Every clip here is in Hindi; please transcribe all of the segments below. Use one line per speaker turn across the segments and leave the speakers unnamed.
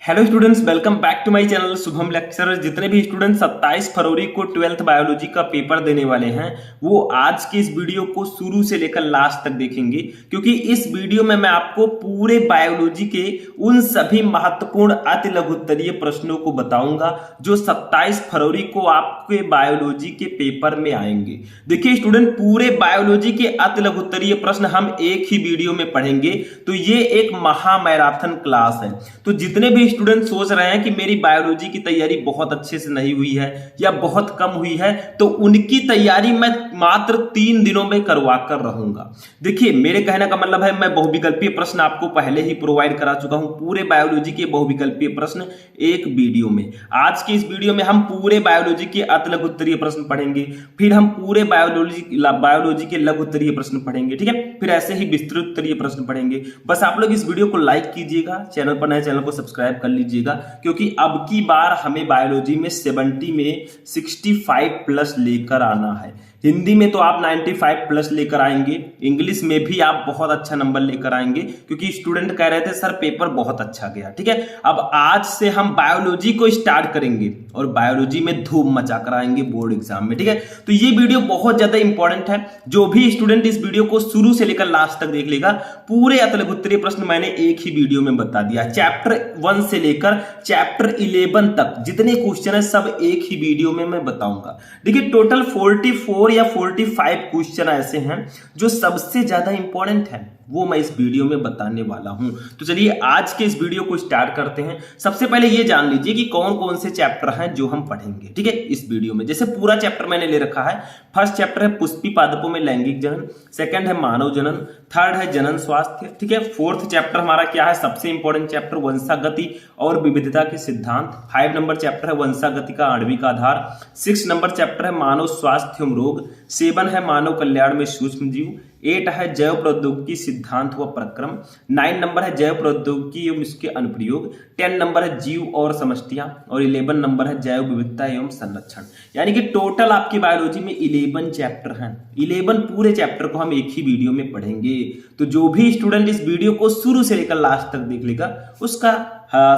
Hello students, welcome back to my channel Shubham lecturers. जितने भी स्टूडेंट 27 फरवरी को 12th बायोलॉजी का पेपर देने वाले हैं वो आज के इस वीडियो को शुरू से लेकर लास्ट तक देखेंगे, क्योंकि इस वीडियो में मैं आपको पूरे बायोलॉजी के उन सभी महत्वपूर्ण अति लघुत्तरीय प्रश्नों को बताऊंगा जो 27 फरवरी को आपके बायोलॉजी के पेपर में आएंगे। देखिए स्टूडेंट, पूरे बायोलॉजी के अति लघुत्तरीय प्रश्न हम एक ही वीडियो में पढ़ेंगे, तो ये एक महामैराथन क्लास है। तो जितने भी स्टूडेंट सोच रहे हैं कि मेरी बायोलॉजी की तैयारी बहुत अच्छे से नहीं हुई है या बहुत कम हुई है, तो उनकी तैयारी मैं मात्र 3 दिनों में करवा कर रहूंगा। देखिए, मेरे कहने का मतलब है मैं बहुविकल्पीय प्रश्न आपको पहले ही प्रोवाइड करा चुका हूं। पूरे बायोलॉजी के बहुविकल्पीय प्रश्न एक वीडियो में। आज की इस वीडियो में हम पूरे बायोलॉजी के अति लघुत्तरीय प्रश्न पढ़ेंगे, फिर हम पूरे बायोलॉजी के लघुत्तरीय प्रश्न पढ़ेंगे, ठीक है, फिर ऐसे ही विस्तृतरीय प्रश्न पढ़ेंगे। बस आप लोग इस वीडियो को लाइक कीजिएगा, चैनल पर नए चैनल को सब्सक्राइब कर लीजिएगा, क्योंकि अब की बार हमें बायोलॉजी में 70 में 65 प्लस लेकर आना है। हिंदी में तो आप 95 प्लस लेकर आएंगे, इंग्लिश में भी आप बहुत अच्छा नंबर लेकर आएंगे, क्योंकि स्टूडेंट कह रहे थे सर पेपर बहुत अच्छा गया। ठीक है, अब आज से हम बायोलॉजी को स्टार्ट करेंगे और बायोलॉजी में धूम मचा कर आएंगे बोर्ड एग्जाम में। ठीक है, तो ये वीडियो बहुत ज्यादा इंपॉर्टेंट है। जो भी स्टूडेंट इस वीडियो को शुरू से लेकर लास्ट तक देख लेगा, पूरे अति लघुत्तरीय प्रश्न मैंने एक ही वीडियो में बता दिया। चैप्टर 1 से लेकर चैप्टर 11 तक जितने क्वेश्चन है सब एक ही वीडियो में मैं बताऊंगा। देखिए, टोटल 44 या 45 क्वेश्चन ऐसे हैं जो सबसे ज्यादा इंपॉर्टेंट है, वो मैं इस वीडियो में बताने वाला हूं। तो चलिए आज के इस वीडियो को स्टार्ट करते हैं। सबसे पहले ये जान लीजिए कि कौन कौन से चैप्टर हैं जो हम पढ़ेंगे, ठीक है, इस वीडियो में। जैसे पूरा चैप्टर मैंने ले रखा है। फर्स्ट चैप्टर है पुष्पी पादपों में लैंगिक जनन, सेकंड है मानव जनन, थर्ड है जनन स्वास्थ्य, ठीक है। फोर्थ चैप्टर हमारा क्या है, सबसे इंपॉर्टेंट चैप्टर वंशागति और विविधता के सिद्धांत। 5 नंबर चैप्टर है वंशागति का आणविक आधार। 6 नंबर चैप्टर है मानव स्वास्थ्य एवं रोग। 7 है मानव कल्याण में सूक्ष्म जीव। 8 है जैव प्रौद्योगिकी सिद्धांत व प्रक्रम। 9 नंबर है जैव प्रौद्योगिकी एवं इसके अनुप्रयोग। 10 नंबर है जीव और समष्टियां, और 11 नंबर है जैव विविधता एवं संरक्षण। यानी कि टोटल आपकी बायोलॉजी में 11 चैप्टर हैं। 11 पूरे चैप्टर को हम एक ही वीडियो में पढ़ेंगे। तो जो भी स्टूडेंट इस वीडियो को शुरू से लेकर लास्ट तक देख लेगा उसका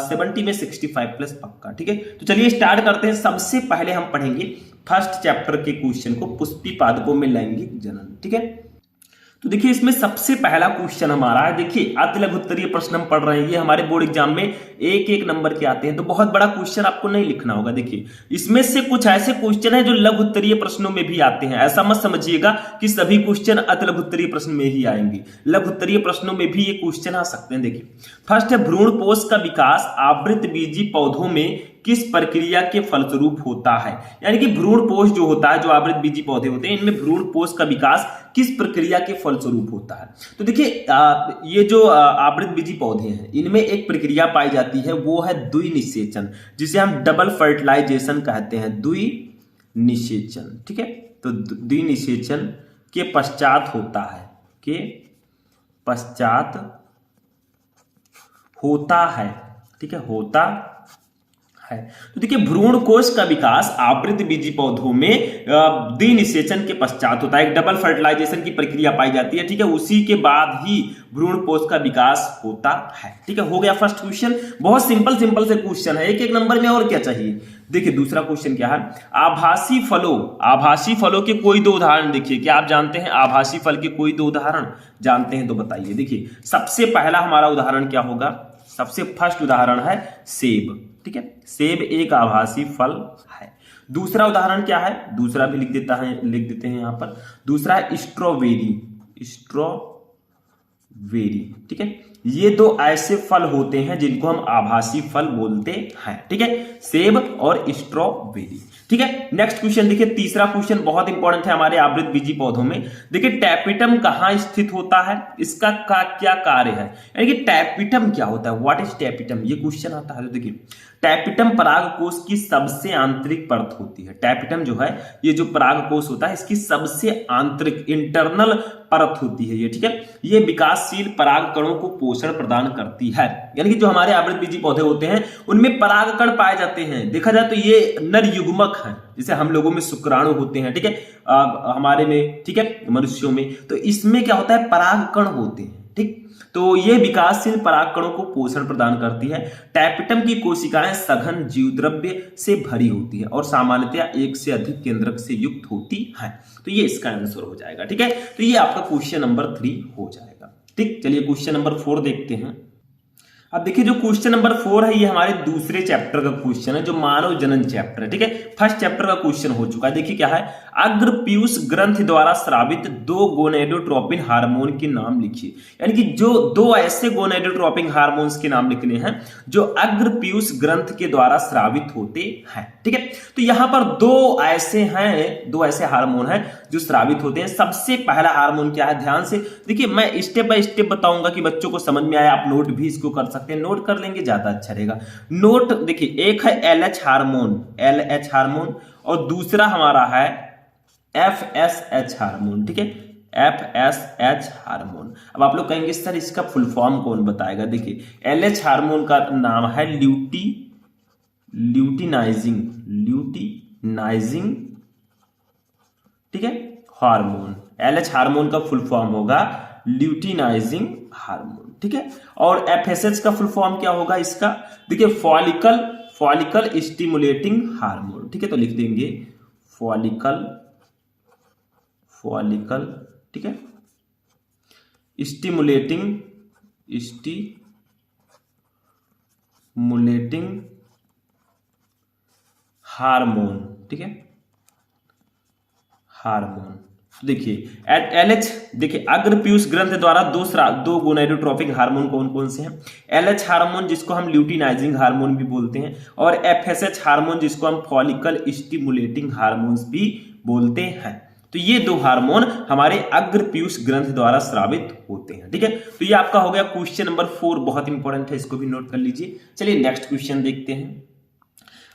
70 में 65 प्लस पक्का। ठीक है, तो चलिए स्टार्ट करते हैं। सबसे पहले हम पढ़ेंगे फर्स्ट चैप्टर के क्वेश्चन को, पुष्पी पादपों में लैंगिक जनन। ठीक है, तो देखिए इसमें सबसे पहला क्वेश्चन हमारा है। देखिए अति लघुत्तरीय प्रश्न हम पढ़ रहे हैं, ये हमारे बोर्ड एग्जाम में एक एक नंबर के आते हैं, तो बहुत बड़ा क्वेश्चन आपको नहीं लिखना होगा। देखिए इसमें से कुछ ऐसे क्वेश्चन है जो लघुत्तरीय प्रश्नों में भी आते हैं। ऐसा मत समझिएगा कि सभी क्वेश्चन अति लघुत्तरीय प्रश्न में ही आएंगे, लघुत्तरीय प्रश्नों में भी ये क्वेश्चन आ सकते हैं। देखिए फर्स्ट है भ्रूणपोष का विकास आवृत बीजी पौधों में किस प्रक्रिया के फलस्वरूप होता है। यानी कि भ्रूणपोष जो होता है, जो आवृत बीजी पौधे होते हैं, इनमें भ्रूणपोष का विकास किस प्रक्रिया के फलस्वरूप होता है। तो देखिए ये जो आवृत बीजी पौधे हैं, इनमें एक प्रक्रिया पाई जाती है, वो है द्विनिषेचन, जिसे हम डबल फर्टिलाइजेशन कहते हैं, द्विनिषेचन। ठीक है, तो द्विनिषेचन के पश्चात होता है, के पश्चात होता है। ठीक है, होता है। तो देखिए भ्रूण कोश का विकास आवृत बीजी पौधों में द्विनिषेचन के पश्चात होता है। एक डबल फर्टिलाइजेशन की प्रक्रिया पाई जाती है। ठीक है, उसी के बाद ही भ्रूण कोश का विकास होता है। ठीक है, हो गया फर्स्ट क्वेश्चन। बहुत सिंपल से क्वेश्चन है, एक एक नंबर में, और क्या चाहिए। देखिए दूसरा क्वेश्चन क्या है, आभासी फलों के कोई 2 उदाहरण। देखिए क्या आप जानते हैं आभासी फल के कोई 2 उदाहरण जानते हैं तो बताइए। देखिए सबसे पहला हमारा उदाहरण क्या होगा, सबसे फर्स्ट उदाहरण है सेब। ठीक है, सेब एक आभासी फल है। दूसरा उदाहरण क्या है, दूसरा भी लिख देते हैं यहां पर। दूसरा है स्ट्रॉबेरी। ठीक है, ये 2 ऐसे फल होते हैं जिनको हम आभासी फल बोलते हैं। ठीक है, सेब और स्ट्रॉबेरी। ठीक है, नेक्स्ट क्वेश्चन देखिए, तीसरा क्वेश्चन बहुत इंपॉर्टेंट है हमारे आवृत बीजी पौधों में। देखिए टैपिटम कहां स्थित होता है, इसका क्या कार्य है। यानी कि टैपिटम क्या होता है, व्हाट इज टैपिटम, ये क्वेश्चन आता है। तो देखिए टैपिटम परागकोश की सबसे आंतरिक परत होती है। टैपिटम जो है, ये जो परागकोश होता है, इसकी सबसे आंतरिक इंटरनल परत होती है ये। ठीक है, ये विकासशील परागकणों को पोषण प्रदान करती है। यानी कि जो हमारे आवृत बीजी पौधे होते हैं उनमें परागकण पाए जाते हैं। देखा जाए तो ये नर युग्मक है, जैसे हम लोगों में शुक्राणु होते हैं। ठीक है, हमारे में, ठीक है, मनुष्यों में, तो इसमें क्या होता है, परागकण होते हैं। ठीक। तो ये विकासशील परागकणों को पोषण प्रदान करती है। टैपेटम की कोशिकाएं सघन जीवद्रव्य से भरी होती है और सामान्यतया एक से अधिक केंद्रक से युक्त होती है। तो ये इसका आंसर हो जाएगा। ठीक है, तो ये आपका क्वेश्चन नंबर 3 हो जाएगा। ठीक, चलिए क्वेश्चन नंबर 4 देखते हैं। अब देखिए जो क्वेश्चन नंबर 4 है ये हमारे दूसरे चैप्टर का क्वेश्चन है, जो मानव जनन चैप्टर है। ठीक है, फर्स्ट चैप्टर का क्वेश्चन हो चुका है। देखिए क्या है, अग्र पीयूष ग्रंथि द्वारा स्रावित 2 गोनेडोट्रोपिन हार्मोन के नाम लिखिए। यानी कि जो 2 ऐसे गोनेडोट्रोपिन हार्मोन्स के नाम लिखने हैं जो अग्र पीयूष ग्रंथ के द्वारा स्रावित होते हैं। ठीक है, तो यहां पर 2 ऐसे हार्मोन हैं जो स्रावित होते हैं। सबसे पहला हार्मोन क्या है, ध्यान से देखिए, मैं स्टेप बाय स्टेप बताऊंगा कि बच्चों को समझ में आए। आप नोट भी इसको कर सकते हैं, नोट कर लेंगे ज्यादा अच्छा रहेगा। नोट देखिए, एक है LH हार्मोन और दूसरा हमारा है FSH हार्मोन। ठीक है, FSH हार्मोन। अब आप लोग कहेंगे सर इसका फुल फॉर्म कौन बताएगा। देखिए, LH हार्मोन का नाम है ल्यूटिनाइजिंग, ठीक है, हार्मोन। LH हार्मोन का फुल फॉर्म होगा ल्यूटिनाइजिंग हार्मोन। ठीक है, और FSH का फुल फॉर्म क्या होगा इसका, देखिए फॉलिकल स्टिमुलेटिंग हार्मोन। ठीक है, तो लिख देंगे फॉलिकल, ठीक है, स्टिमुलेटिंग हार्मोन। ठीक है, हार्मोन। देखिए LH, देखिए अग्र पीयूष ग्रंथ द्वारा 2 गोनेडोट्रोपिक हार्मोन कौन कौन से हैं। LH हार्मोन जिसको हम ल्यूटिनाइजिंग हार्मोन भी बोलते हैं, और FSH हार्मोन जिसको हम फॉलिकल स्टिमुलेटिंग हार्मोन्स भी बोलते हैं। तो ये 2 हार्मोन हमारे अग्र पीयूष ग्रंथ द्वारा स्रावित होते हैं। ठीक है, तो ये आपका हो गया क्वेश्चन नंबर 4, बहुत इंपॉर्टेंट है, इसको भी नोट कर लीजिए। चलिए नेक्स्ट क्वेश्चन देखते हैं।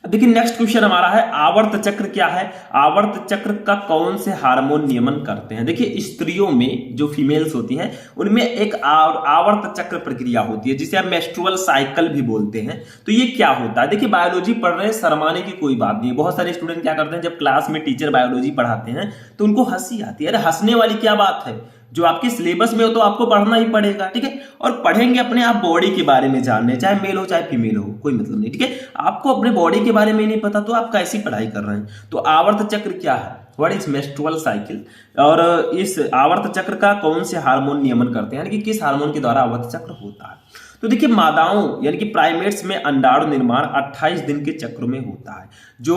देखिए नेक्स्ट क्वेश्चन हमारा है, आवर्त चक्र क्या है। आवर्त चक्र का कौन से हार्मोन नियमन करते हैं। देखिए स्त्रियों में जो फीमेल्स होती हैं उनमें एक आवर्त चक्र प्रक्रिया होती है जिसे हम मेंस्ट्रुअल साइकिल भी बोलते हैं। तो ये क्या होता है, देखिए बायोलॉजी पढ़ रहे हैं, शर्माने की कोई बात नहीं है। बहुत सारे स्टूडेंट क्या करते हैं, जब क्लास में टीचर बायोलॉजी पढ़ाते हैं तो उनको हंसी आती है। अरे हंसने वाली क्या बात है, जो आपके सिलेबस में हो तो आपको पढ़ना ही पड़ेगा। ठीक है, और पढ़ेंगे अपने आप बॉडी के बारे में जानने, चाहे मेल हो चाहे फीमेल हो, कोई मतलब नहीं। ठीक है, आपको अपने बॉडी के बारे में नहीं पता तो आप कैसी पढ़ाई कर रहे हैं। तो आवर्त चक्र क्या है, व्हाट इज मेंस्ट्रुअल साइकिल, और इस आवर्त चक्र का कौन से हार्मोन नियमन करते हैं, यानी कि किस हार्मोन के द्वारा आवर्त चक्र होता है। तो देखिए मादाओं यानी कि प्राइमेट्स में अंडाणु निर्माण 28 दिन के चक्र में होता है। जो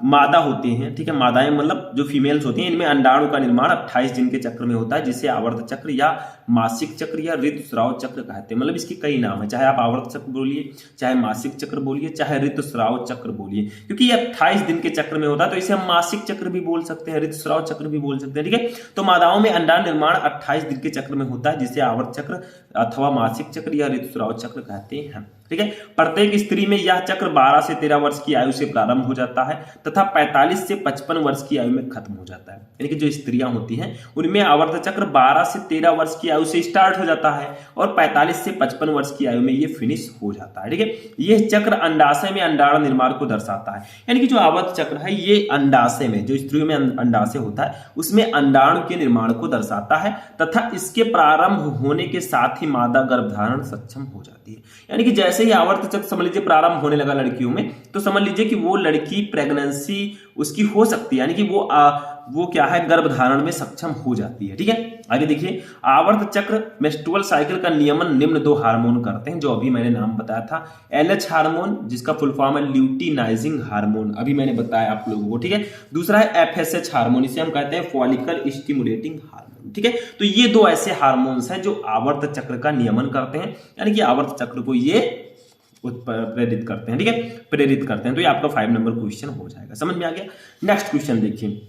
मादा होते हैं, ठीक है, मादाएं मतलब जो फीमेल्स होती हैं, इनमें अंडाणु का निर्माण 28 दिन के चक्र में होता है, जिसे आवर्त चक्र या मासिक चक्र या ऋतुस्राव चक्र कहते हैं। मतलब इसके कई नाम है, चाहे आप आवर्त चक्र बोलिए, चाहे मासिक चक्र बोलिए, चाहे ऋतुस्राव चक्र बोलिए, क्योंकि ये 28 दिन के चक्र में होता है तो इसे हम मासिक चक्र भी बोल सकते हैं, ऋतुस्राव चक्र भी बोल सकते हैं। ठीक है, तो मादाओं में अंडाणु निर्माण 28 दिन के चक्र में होता है, जिसे आवर्त चक्र अथवा मासिक चक्र या ऋतुस्राव चक्र कहते हैं। ठीक है, प्रत्येक स्त्री में यह चक्र 12 से 13 वर्ष की आयु से प्रारंभ हो जाता है तथा 45 से 55 वर्ष की आयु में खत्म हो जाता है। यानी कि जो स्त्रियां होती हैं उनमें आवर्त चक्र 12 से 13 वर्ष की आयु से स्टार्ट हो जाता है और 45 से 55 वर्ष की आयु में ये फिनिश हो जाता है। ठीक है, यह चक्र अंडाशय में अंडाणु निर्माण को दर्शाता है। यानी कि जो आवर्त चक्र है ये अंडाशय में, जो स्त्रियों में अंडाशय होता है उसमें अंडाणु के निर्माण को दर्शाता है तथा इसके प्रारंभ होने के साथ ही मादा गर्भधारण सक्षम हो जाती है। यानी कि जैसे ही आवर्त चक्र समझ लीजिए प्रारंभ होने लगा लड़कियों में, तो समझ लीजिए कि वो लड़की प्रेगनेंसी उसकी हो सकती है, यानी कि वो क्या है, गर्भधारण में सक्षम हो जाती है। ठीक है, आगे देखिए, आवर्त चक्र मेंस्ट्रुअल साइकिल का नियमन निम्न 2 हार्मोन करते हैं, जो अभी मैंने नाम बताया था। LH हार्मोन जिसका फुल फॉर्म है ल्यूटिनाइजिंग हार्मोन, अभी मैंने बताया आप लोगों को। ठीक है, दूसरा है FSH हार्मोन, इसे हम कहते हैं फॉलिकल स्टिमुलेटिंग हार्मोन। ठीक है, तो ये 2 ऐसे हार्मोन्स हैं जो आवर्त चक्र का नियमन करते हैं, यानी कि आवर्त चक्र को ये प्रेरित करते हैं। ठीक है, प्रेरित करते हैं। तो ये आपका 5 नंबर क्वेश्चन हो जाएगा, समझ में आ गया। नेक्स्ट क्वेश्चन देखिए,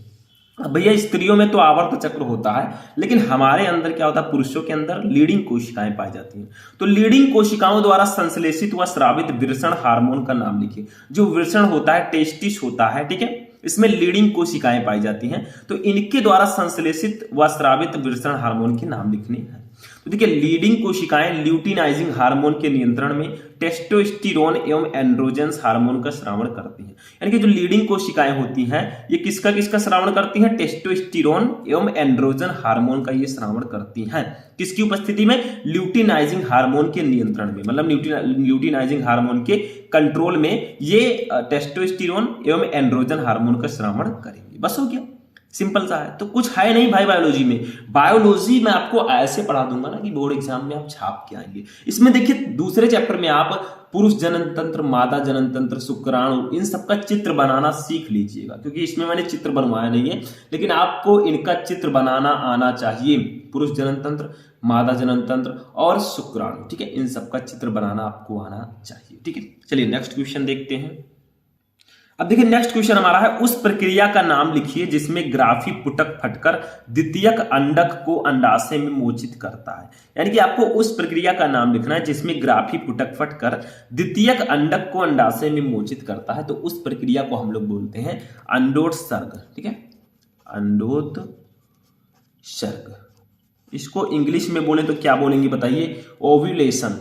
अब भैया स्त्रियों में तो आवर्त चक्र होता है, लेकिन हमारे अंदर क्या होता है, पुरुषों के अंदर लीडिंग कोशिकाएं पाई जाती हैं। तो लीडिंग कोशिकाओं द्वारा संश्लेषित व स्रावित वृषण हार्मोन का नाम लिखिए। जो वृषण होता है, टेस्टिस होता है, ठीक है, इसमें लीडिंग कोशिकाएं पाई जाती हैं, तो इनके द्वारा संश्लेषित व स्रावित वृषण हार्मोन के नाम लिखने हैं। तो देखिए लीडिंग कोशिकाएं ल्यूटिनाइजिंग हार्मोन के नियंत्रण में टेस्टोस्टेरोन एवं एंड्रोजेंस हार्मोन का स्रावण करती हैं। यानी कि जो लीडिंग कोशिकाएं होती हैं ये किसका किसका स्रावण करती हैं? टेस्टोस्टेरोन एवं एंड्रोजन हार्मोन का ये स्रावण करती हैं। किसकी उपस्थिति में? ल्यूटिनाइजिंग हार्मोन के नियंत्रण में, मतलब ल्यूटिनाइजिंग हार्मोन के कंट्रोल में ये टेस्टोस्टेरोन एवं एंड्रोजन हार्मोन का स्रावण करेंगे। बस हो गया, सिंपल सा है। तो कुछ है नहीं भाई बायोलॉजी में। बायोलॉजी में आपको ऐसे पढ़ा दूंगा ना कि बोर्ड एग्जाम में आप छाप के आएंगे। इसमें देखिए दूसरे चैप्टर में आप पुरुष जनन तंत्र, मादा जनन तंत्र, शुक्राणु, इन सबका चित्र बनाना सीख लीजिएगा, क्योंकि इसमें मैंने चित्र बनवाया नहीं है, लेकिन आपको इनका चित्र बनाना आना चाहिए। पुरुष जनन तंत्र, मादा जनन तंत्र और शुक्राणु, ठीक है, इन सबका चित्र बनाना आपको आना चाहिए। ठीक है, चलिए नेक्स्ट क्वेश्चन देखते हैं। अब देखिए नेक्स्ट क्वेश्चन हमारा है, उस प्रक्रिया का नाम लिखिए जिसमें ग्राफी पुटक फटकर द्वितीयक अंडक को अंडाशय में मोचित करता है। यानी कि आपको उस प्रक्रिया का नाम लिखना है जिसमें ग्राफी पुटक फटकर द्वितीयक अंडक को अंडाशय में मोचित करता है। तो उस प्रक्रिया को हम लोग बोलते हैं अंडोत्सर्ग। ठीक है, अंडोत्सर्ग। इसको इंग्लिश में बोले तो क्या बोलेंगे बताइए? ओव्यूलेशन।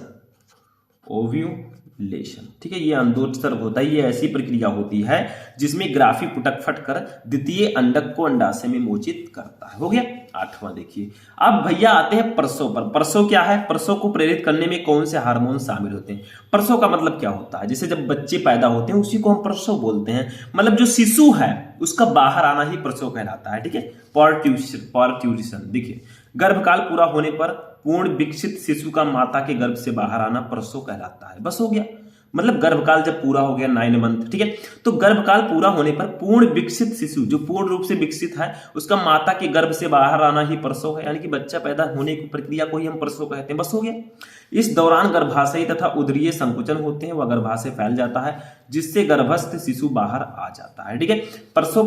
ओव्यूलेशन, ठीक है, ये अंडोत्सर्ग होता है। ये ऐसी प्रक्रिया होती है जिसमें ग्राफी पुटक फटकर द्वितीय अंडक को अंडाशय में मोचित करता है। हो गया। 8वां देखिए, अब भैया आते हैं प्रसव पर। प्रसव क्या है? प्रसव को प्रेरित करने में कौन से हार्मोन शामिल होते हैं? प्रसव का मतलब क्या होता है? जैसे जब बच्चे पैदा होते हैं उसी को हम प्रसव बोलते हैं। मतलब जो शिशु है उसका बाहर आना ही प्रसव कहलाता है। ठीक है, पार्ट्यूशन। देखिए गर्भकाल पूरा होने पर पूर्ण विकसित शिशु का माता के गर्भ से बाहर आना प्रसव कहलाता है। बस हो गया, मतलब गर्भकाल जब पूरा हो गया 9 मंथ, ठीक है, तो गर्भकाल पूरा होने पर पूर्ण विकसित शिशु जो पूर्ण रूप से विकसित है उसका माता के गर्भ से बाहर आना ही प्रसव है। यानी कि बच्चा पैदा होने की प्रक्रिया को ही हम प्रसव कहते हैं। बस हो गया। इस दौरान गर्भाशय तथा उदरीय संकुचन होते हैं, वह गर्भाशय फैल जाता है जिससे गर्भस्थ शिशु बाहर आ जाता है। ठीक है, प्रसव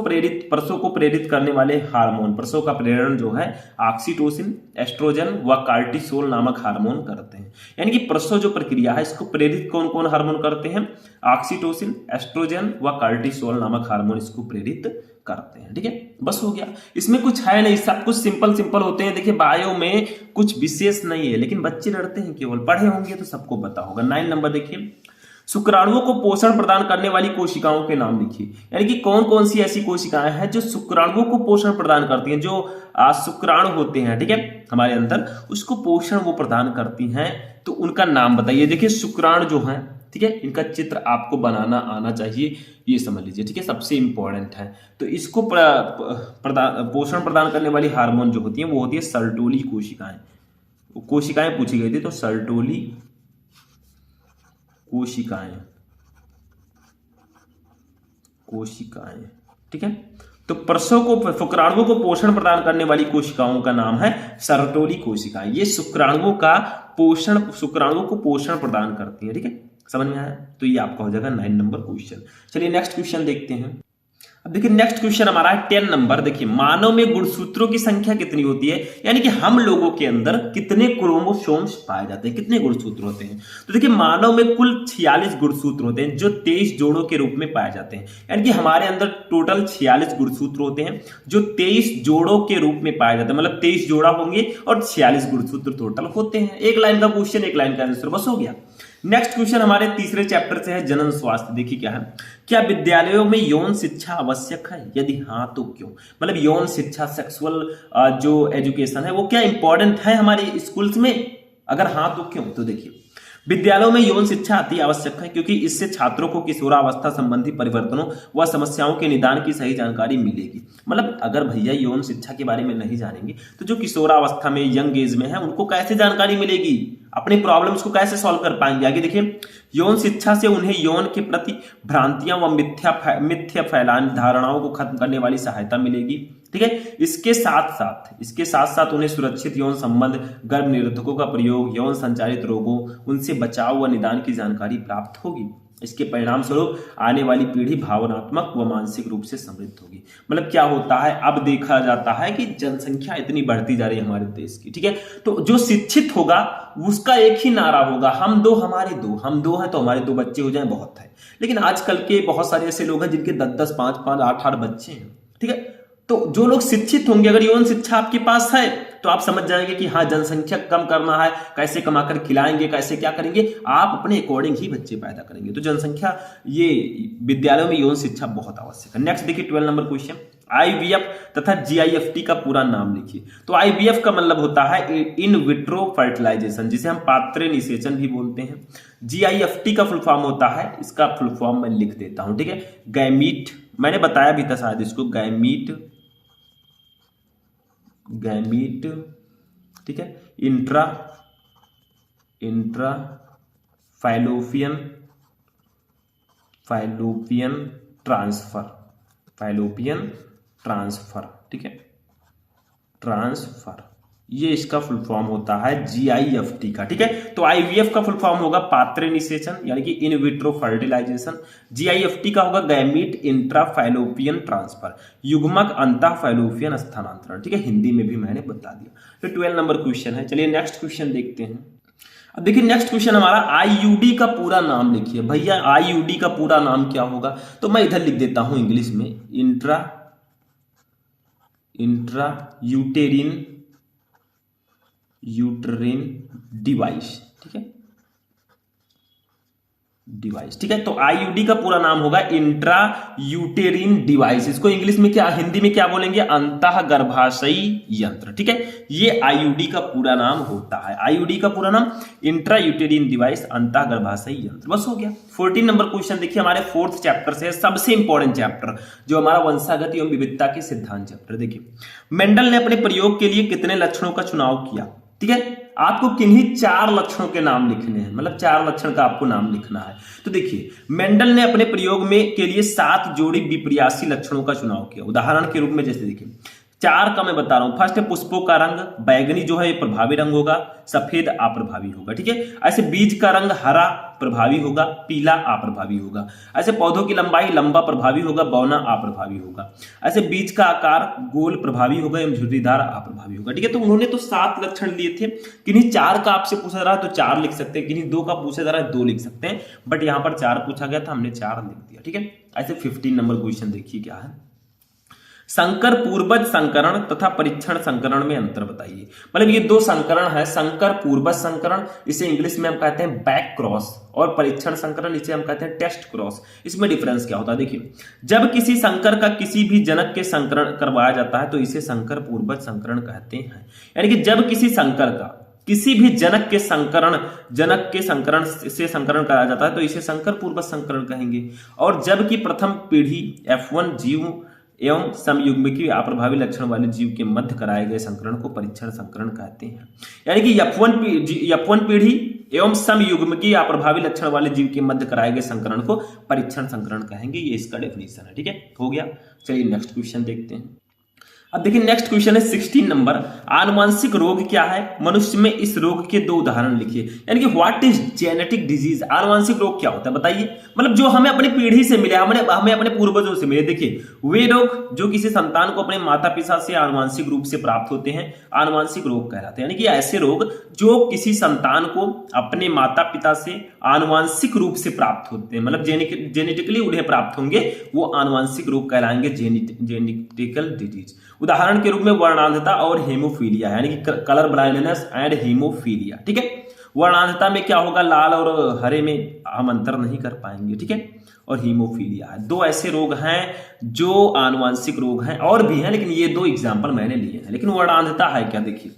को प्रेरित करने वाले हार्मोन, प्रसव का प्रेरण जो है ऑक्सीटोसिन, एस्ट्रोजन व कार्टिसोल नामक हार्मोन करते हैं। यानी कि प्रसव जो प्रक्रिया है इसको प्रेरित कौन कौन हार्मोन करते हैं? ऑक्सीटोसिन, एस्ट्रोजन व कार्टिसोल नामक हार्मोन इसको प्रेरित करते हैं। ठीक है, बस हो गया। इसमें कुछ है नहीं, सब कुछ सिंपल होते हैं। देखिए बायो में कुछ विशेष नहीं है, लेकिन बच्चे डरते हैं, केवल पढ़े होंगे तो सबको पता होगा। 9 नंबर देखिए, शुक्राणुओं को पोषण प्रदान करने वाली कोशिकाओं के नाम लिखिए। यानी कि कौन कौन सी ऐसी कोशिकाएं हैं जो शुक्राणुओं को पोषण प्रदान करती हैं? जो शुक्राणु होते हैं, ठीक है, हमारे अंदर, उसको पोषण वो प्रदान करती हैं, तो उनका नाम बताइए। देखिए शुक्राणु जो है, ठीक है, इनका चित्र आपको बनाना आना चाहिए, ये समझ लीजिए। ठीक है, सबसे इंपॉर्टेंट है। तो इसको पोषण प्रदान करने वाली हार्मोन जो होती है वो होती है सर्टोली कोशिकाएं। कोशिकाएं पूछी गई थी, तो सर्टोली कोशिकाएं। ठीक है, तो प्रसव को, शुक्राणुओं को पोषण प्रदान करने वाली कोशिकाओं का नाम है सर्टोली कोशिकाएं। ये शुक्राणुओं को पोषण प्रदान करती है। ठीक है, समझ में आया? तो ये आपका हो जाएगा 9 नंबर क्वेश्चन। चलिए नेक्स्ट क्वेश्चन देखते हैं। अब देखिए नेक्स्ट क्वेश्चन हमारा है 10 नंबर। देखिए मानव में गुणसूत्रों की संख्या कितनी होती है? यानी कि हम लोगों के अंदर कितने क्रोमोसोम्स पाए जाते हैं, कितने गुणसूत्र होते हैं? तो देखिए मानव में कुल 46 गुणसूत्र होते हैं जो 23 जोड़ों के रूप में पाए जाते हैं। यानी कि हमारे अंदर टोटल 46 गुणसूत्र होते हैं जो 23 जोड़ों के रूप में पाए जाते हैं। मतलब 23 जोड़ा होंगे और 46 गुणसूत्र टोटल होते हैं। एक लाइन का क्वेश्चन, एक लाइन का आंसर, बस हो गया। नेक्स्ट क्वेश्चन हमारे तीसरे चैप्टर से है, जनन स्वास्थ्य। देखिए क्या है, क्या विद्यालयों में यौन शिक्षा आवश्यक है? यदि हाँ तो क्यों? मतलब यौन शिक्षा, सेक्सुअल जो एजुकेशन है वो क्या इंपॉर्टेंट है हमारे स्कूल्स में? अगर हाँ तो क्यों? तो देखिए विद्यालयों में यौन शिक्षा अति आवश्यक है क्योंकि इससे छात्रों को किशोरावस्था संबंधी परिवर्तनों व समस्याओं के निदान की सही जानकारी मिलेगी। मतलब अगर भैया यौन शिक्षा के बारे में नहीं जानेंगे तो जो किशोरावस्था में, यंग एज में है, उनको कैसे जानकारी मिलेगी? अपने प्रॉब्लम्स को कैसे सॉल्व कर पाएंगे? आगे देखिए, यौन शिक्षा से उन्हें यौन के प्रति भ्रांतियां व मिथ्या फैलान धारणाओं को खत्म करने वाली सहायता मिलेगी। ठीक है, इसके साथ साथ उन्हें सुरक्षित यौन संबंध, गर्भ निरोधकों का प्रयोग, यौन संचारित रोगों, उनसे बचाव व निदान की जानकारी प्राप्त होगी। इसके परिणाम स्वरूप आने वाली पीढ़ी भावनात्मक व मानसिक रूप से समृद्ध होगी। मतलब क्या होता है, अब देखा जाता है कि जनसंख्या इतनी बढ़ती जा रही है हमारे देश की। ठीक है, तो जो शिक्षित होगा उसका एक ही नारा होगा, हम दो हमारे दो, हम दो हैं तो हमारे 2 बच्चे हो जाएं, बहुत है। लेकिन आजकल के बहुत सारे ऐसे लोग हैं जिनके 10-10, 5-5, 8-8 बच्चे हैं। ठीक है, तो जो लोग शिक्षित होंगे, अगर यौन शिक्षा आपके पास है तो आप समझ जाएंगे कि हाँ जनसंख्या कम करना है, कैसे कमाकर खिलाएंगे, कैसे क्या करेंगे, आप अपने अकॉर्डिंग ही बच्चे पैदा करेंगे। तो जनसंख्या, ये विद्यालयों में यौन शिक्षा बहुत आवश्यक है। नेक्स्ट देखिए 12 नंबर क्वेश्चन, IVF तथा GIFT का पूरा नाम लिखिए। तो IVF का मतलब होता है इन विट्रो फर्टिलाइजेशन, जिसे हम पात्र निषेचन भी बोलते हैं। GIFT का फुल फॉर्म होता है, इसका फुल फॉर्म मैं लिख देता हूं, ठीक है, गैमीट, मैंने बताया भी था शायद इसको, गैमीट, ठीक है, इंट्रा फैलोपियन ट्रांसफर, ठीक है, ट्रांसफर, ये इसका फुल फॉर्म होता है GIFT का, ठीक है। तो IVF का फुल फॉर्म होगा पात्र निषेचन यानी कि इन विट्रो फर्टिलाइजेशन, GIFT का होगा गैमीट इंट्रा फैलोपियन ट्रांसफर, युग्मक अंतः फैलोपियन स्थानांतरण, ठीक है, हिंदी में भी मैंने बता दिया। तो 12 नंबर क्वेश्चन है। चलिए नेक्स्ट क्वेश्चन देखते हैं। अब देखिए नेक्स्ट क्वेश्चन हमारा IUD का पूरा नाम लिखिए। भैया IUD का पूरा नाम क्या होगा, तो मैं इधर लिख देता हूं इंग्लिश में, इंट्रा यूटेरिन डिवाइस, ठीक है, ठीक है। तो IUD का पूरा नाम होगा इंट्रा यूटेरिन डिवाइस, इसको इंग्लिश में क्या, हिंदी में क्या बोलेंगे, अंतः गर्भाशयी यंत्र, ठीक है, ये IUD का पूरा नाम होता है। IUD का पूरा नाम इंट्रा यूटेरिन डिवाइस, अंतः गर्भाशयी यंत्र, बस हो गया। 14 नंबर क्वेश्चन देखिए, हमारे 4th चैप्टर से सबसे इंपॉर्टेंट चैप्टर, जो हमारा वंशागत एवं विविधता के सिद्धांत चैप्टर। देखिए मेंडल ने अपने प्रयोग के लिए कितने लक्षणों का चुनाव किया, ठीक है, आपको किन्हीं 4 लक्षणों के नाम लिखने हैं, मतलब 4 लक्षण का आपको नाम लिखना है। तो देखिए मेंडल ने अपने प्रयोग में के लिए 7 जोड़ी विपर्यासी लक्षणों का चुनाव किया। उदाहरण के रूप में जैसे देखिए 4 का मैं बता रहा हूं। फर्स्ट है पुष्पों का रंग, बैगनी जो है ये प्रभावी रंग होगा, सफेद अप्रभावी होगा, ठीक है। ऐसे बीज का रंग हरा प्रभावी होगा, पीला अप्रभावी होगा। ऐसे पौधों की लंबाई लंबा प्रभावी होगा, बौना अप्रभावी होगा। ऐसे बीज का आकार गोल प्रभावी होगा एवं झुर्रीदार अप्रभावी होगा, ठीक है। तो उन्होंने तो 7 लक्षण लिए थे, किन्हीं 4 का आपसे पूछा जा रहा है तो 4 लिख सकते हैं, किन्हीं 2 का पूछा जा रहा है 2 लिख सकते हैं, बट यहां पर 4 पूछा गया था, हमने 4 लिख दिया, ठीक है। ऐसे 15 नंबर क्वेश्चन देखिए क्या है, संकर पूर्वज संकरण तथा परीक्षण संकरण में अंतर बताइए। मतलब ये 2 संकरण है, संकर पूर्वज संकरण, इसे इंग्लिश में हम कहते हैं बैक क्रॉस, और परीक्षण संकरण इसे हम कहते हैं टेस्ट क्रॉस। इसमें डिफरेंस क्या होता है, देखिए जब किसी संकर का किसी भी जनक के संकरण करवाया जाता है तो इसे संकर पूर्वज संकरण कहते हैं। यानी कि जब किसी संकर का किसी भी जनक के संकरण से संकरण कराया जाता है तो इसे संकर पूर्वज संकरण कहेंगे। और जबकि प्रथम पीढ़ी F1 जीव एवं समयुग्मिकी अप्रभावी लक्षण वाले जीव के मध्य कराए गए संकरण को परीक्षण संकरण कहते हैं। यानी कि F1 पीढ़ी एवं समयुग्मिकी अप्रभावी लक्षण वाले जीव के मध्य कराए गए संकरण को परीक्षण संकरण कहेंगे। ये इसका डेफिनेशन है, ठीक है, हो गया। चलिए नेक्स्ट क्वेश्चन देखते हैं। अब देखिए नेक्स्ट क्वेश्चन है 16 नंबर, आनुवंशिक रोग क्या है, मनुष्य में इस रोग के 2 उदाहरण लिखिए। यानी कि व्हाट इज जेनेटिक डिजीज, आनुवंशिक रोग क्या होता है बताइए। मतलब जो हमें अपनी पीढ़ी से मिले, हमें अपने पूर्वजों से मिले। देखिए वे रोग जो किसी संतान को अपने माता पिता से आनुवंशिक रूप से प्राप्त होते हैं, आनुवंशिक रोग कहलाते हैं। यानी कि ऐसे रोग जो किसी संतान को अपने माता पिता से आनुवंशिक रूप से प्राप्त होते हैं, मतलब जेनेटिकली उन्हें प्राप्त होंगे, वो आनुवंशिक रोग कहलाएंगे, जेनेटिकल डिजीज। उदाहरण के रूप में वर्णांधता और हेमोफीलिया, यानी कि कलर ब्लाइंडनेस एंड हेमोफीलिया, ठीक है। वर्णांधता में क्या होगा, लाल और हरे में हम अंतर नहीं कर पाएंगे, ठीक है। और हीमोफीलिया है, 2 ऐसे रोग हैं जो आनुवंशिक रोग हैं, और भी हैं लेकिन ये 2 एग्जाम्पल मैंने लिए हैं। लेकिन वर्णांधता है क्या, देखिए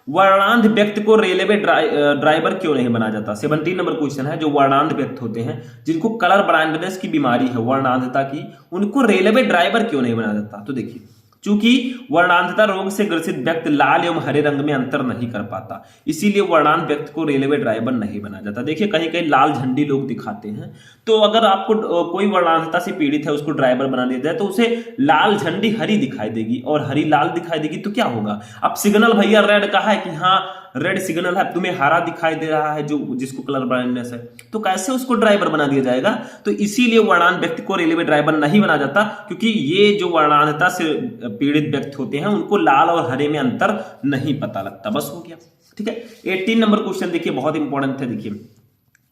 वर्णांध व्यक्ति को रेलवे ड्राइवर क्यों नहीं बनाया जाता। 17 नंबर क्वेश्चन है, जो वर्णांध व्यक्ति होते हैं जिनको कलर ब्लाइंडनेस की बीमारी है वर्णांधता की, उनको रेलवे ड्राइवर क्यों नहीं बनाया जाता। तो देखिए चूंकि वर्णांधता रोग से ग्रसित व्यक्ति लाल एवं हरे रंग में अंतर नहीं कर पाता, इसीलिए वर्णांध व्यक्ति को रेलवे ड्राइवर नहीं बनाया जाता। देखिए कहीं कहीं लाल झंडी लोग दिखाते हैं, तो अगर आपको कोई वर्णांधता से पीड़ित है उसको ड्राइवर बना दिया जाए तो उसे लाल झंडी हरी दिखाई देगी और हरी लाल दिखाई देगी, तो क्या होगा। अब सिग्नल भैया रेड का है कि हाँ रेड सिग्नल है, तुम्हें हरा दिखाई दे रहा है जो जिसको कलर ब्लाइंडनेस है, तो कैसे उसको ड्राइवर बना दिया जाएगा। तो इसीलिए वर्णांध व्यक्ति को रेलवे ड्राइवर नहीं बना जाता, क्योंकि ये जो वर्णांधता से पीड़ित व्यक्ति होते हैं उनको लाल और हरे में अंतर नहीं पता लगता। बस हो गया, ठीक है। 18 नंबर क्वेश्चन देखिए, बहुत इंपॉर्टेंट है। देखिए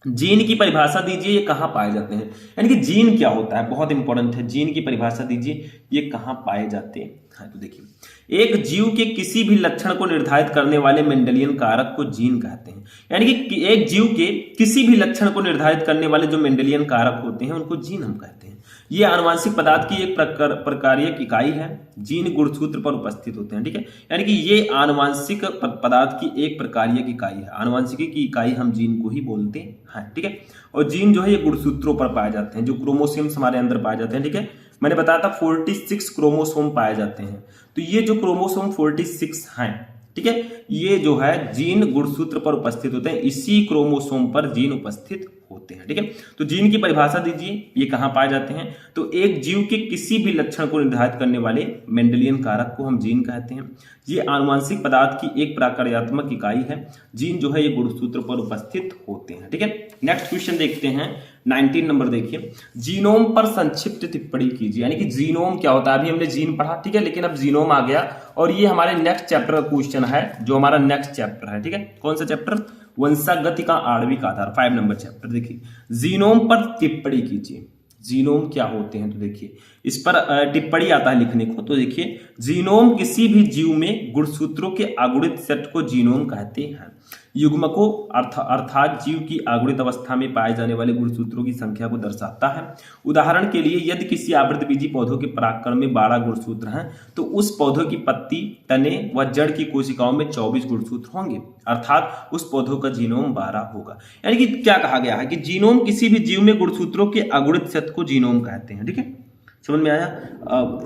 जीन की परिभाषा दीजिए, ये कहां पाए जाते हैं। यानी कि जीन क्या होता है, बहुत इंपॉर्टेंट है। जीन की परिभाषा दीजिए, ये कहां पाए जाते हैं। हाँ, तो देखिए एक जीव के किसी भी लक्षण को निर्धारित करने वाले मेंडेलियन कारक को जीन कहते हैं। यानी कि एक जीव के किसी भी लक्षण को निर्धारित करने वाले जो मेंडेलियन कारक होते हैं उनको जीन हम कहते हैं। ये आनुवंशिक पदार्थ की एक प्रकार्यक इकाई है। जीन गुणसूत्र पर उपस्थित होते हैं, ठीक है। यानी कि ये आनुवंशिक पदार्थ की एक प्रकार्यक इकाई है। आनुवंशिकी की इकाई हम जीन को ही बोलते हैं, ठीक है। और जीन जो है ये गुणसूत्रों पर पाए जाते हैं, जो क्रोमोसोम्स हमारे अंदर पाए जाते हैं, ठीक है। मैंने बताया था 46 क्रोमोसोम पाए जाते हैं। तो ये जो क्रोमोसोम 46 हैं, ठीक है, ये जो है जीन गुणसूत्र पर उपस्थित होते हैं। इसी क्रोमोसोम पर जीन उपस्थित होते हैं, ठीक है। तो जीन की परिभाषा दीजिए, ये कहां पाए जाते हैं? तो एक जीव के किसी भी लक्षण को निर्धारित करने वाले मेंडेलियन कारक को हम जीन कहते हैं। ये आनुवंशिक पदार्थ की एक प्रकार्यात्मक इकाई है। जीन जो है ये गुणसूत्र पर उपस्थित होते हैं, ठीक है। नेक्स्ट क्वेश्चन देखते हैं, 19 नंबर देखिए, जीनोम पर संक्षिप्त टिप्पणी कीजिए। यानी कि जीनोम क्या होता है? अभी हमने जीन पढ़ा, ठीक है, लेकिन अब जीनोम आ गया और ये हमारे नेक्स्ट चैप्टर का क्वेश्चन है, जो हमारा नेक्स्ट चैप्टर है, ठीक है। कौन सा चैप्टर? वंशागति का आणविक आधार, 5 नंबर चैप्टर। देखिए जीनोम पर टिप्पणी कीजिए। जीनोम क्या होते हैं? तो देखिए इस पर टिप्पणी आता है लिखने को। तो देखिए जीनोम किसी भी जीव में गुणसूत्रों के अगुणित सेट को जीनोम कहते हैं। युग्मकों अर्थात जीव की अगुणित अवस्था में पाए जाने वाले गुणसूत्रों की संख्या को दर्शाता है। उदाहरण के लिए यदि किसी आवृतबीजी पौधों के परागकण में 12 गुणसूत्र हैं तो उस पौधों की पत्ती, तने व जड़ की कोशिकाओं में 24 गुणसूत्र होंगे, अर्थात उस पौधों का जीनोम 12 होगा। यानी कि क्या कहा गया है कि जीनोम किसी भी जीव में गुणसूत्रों के अगुणित सेट को जीनोम कहते हैं, ठीक है। समझ में आया?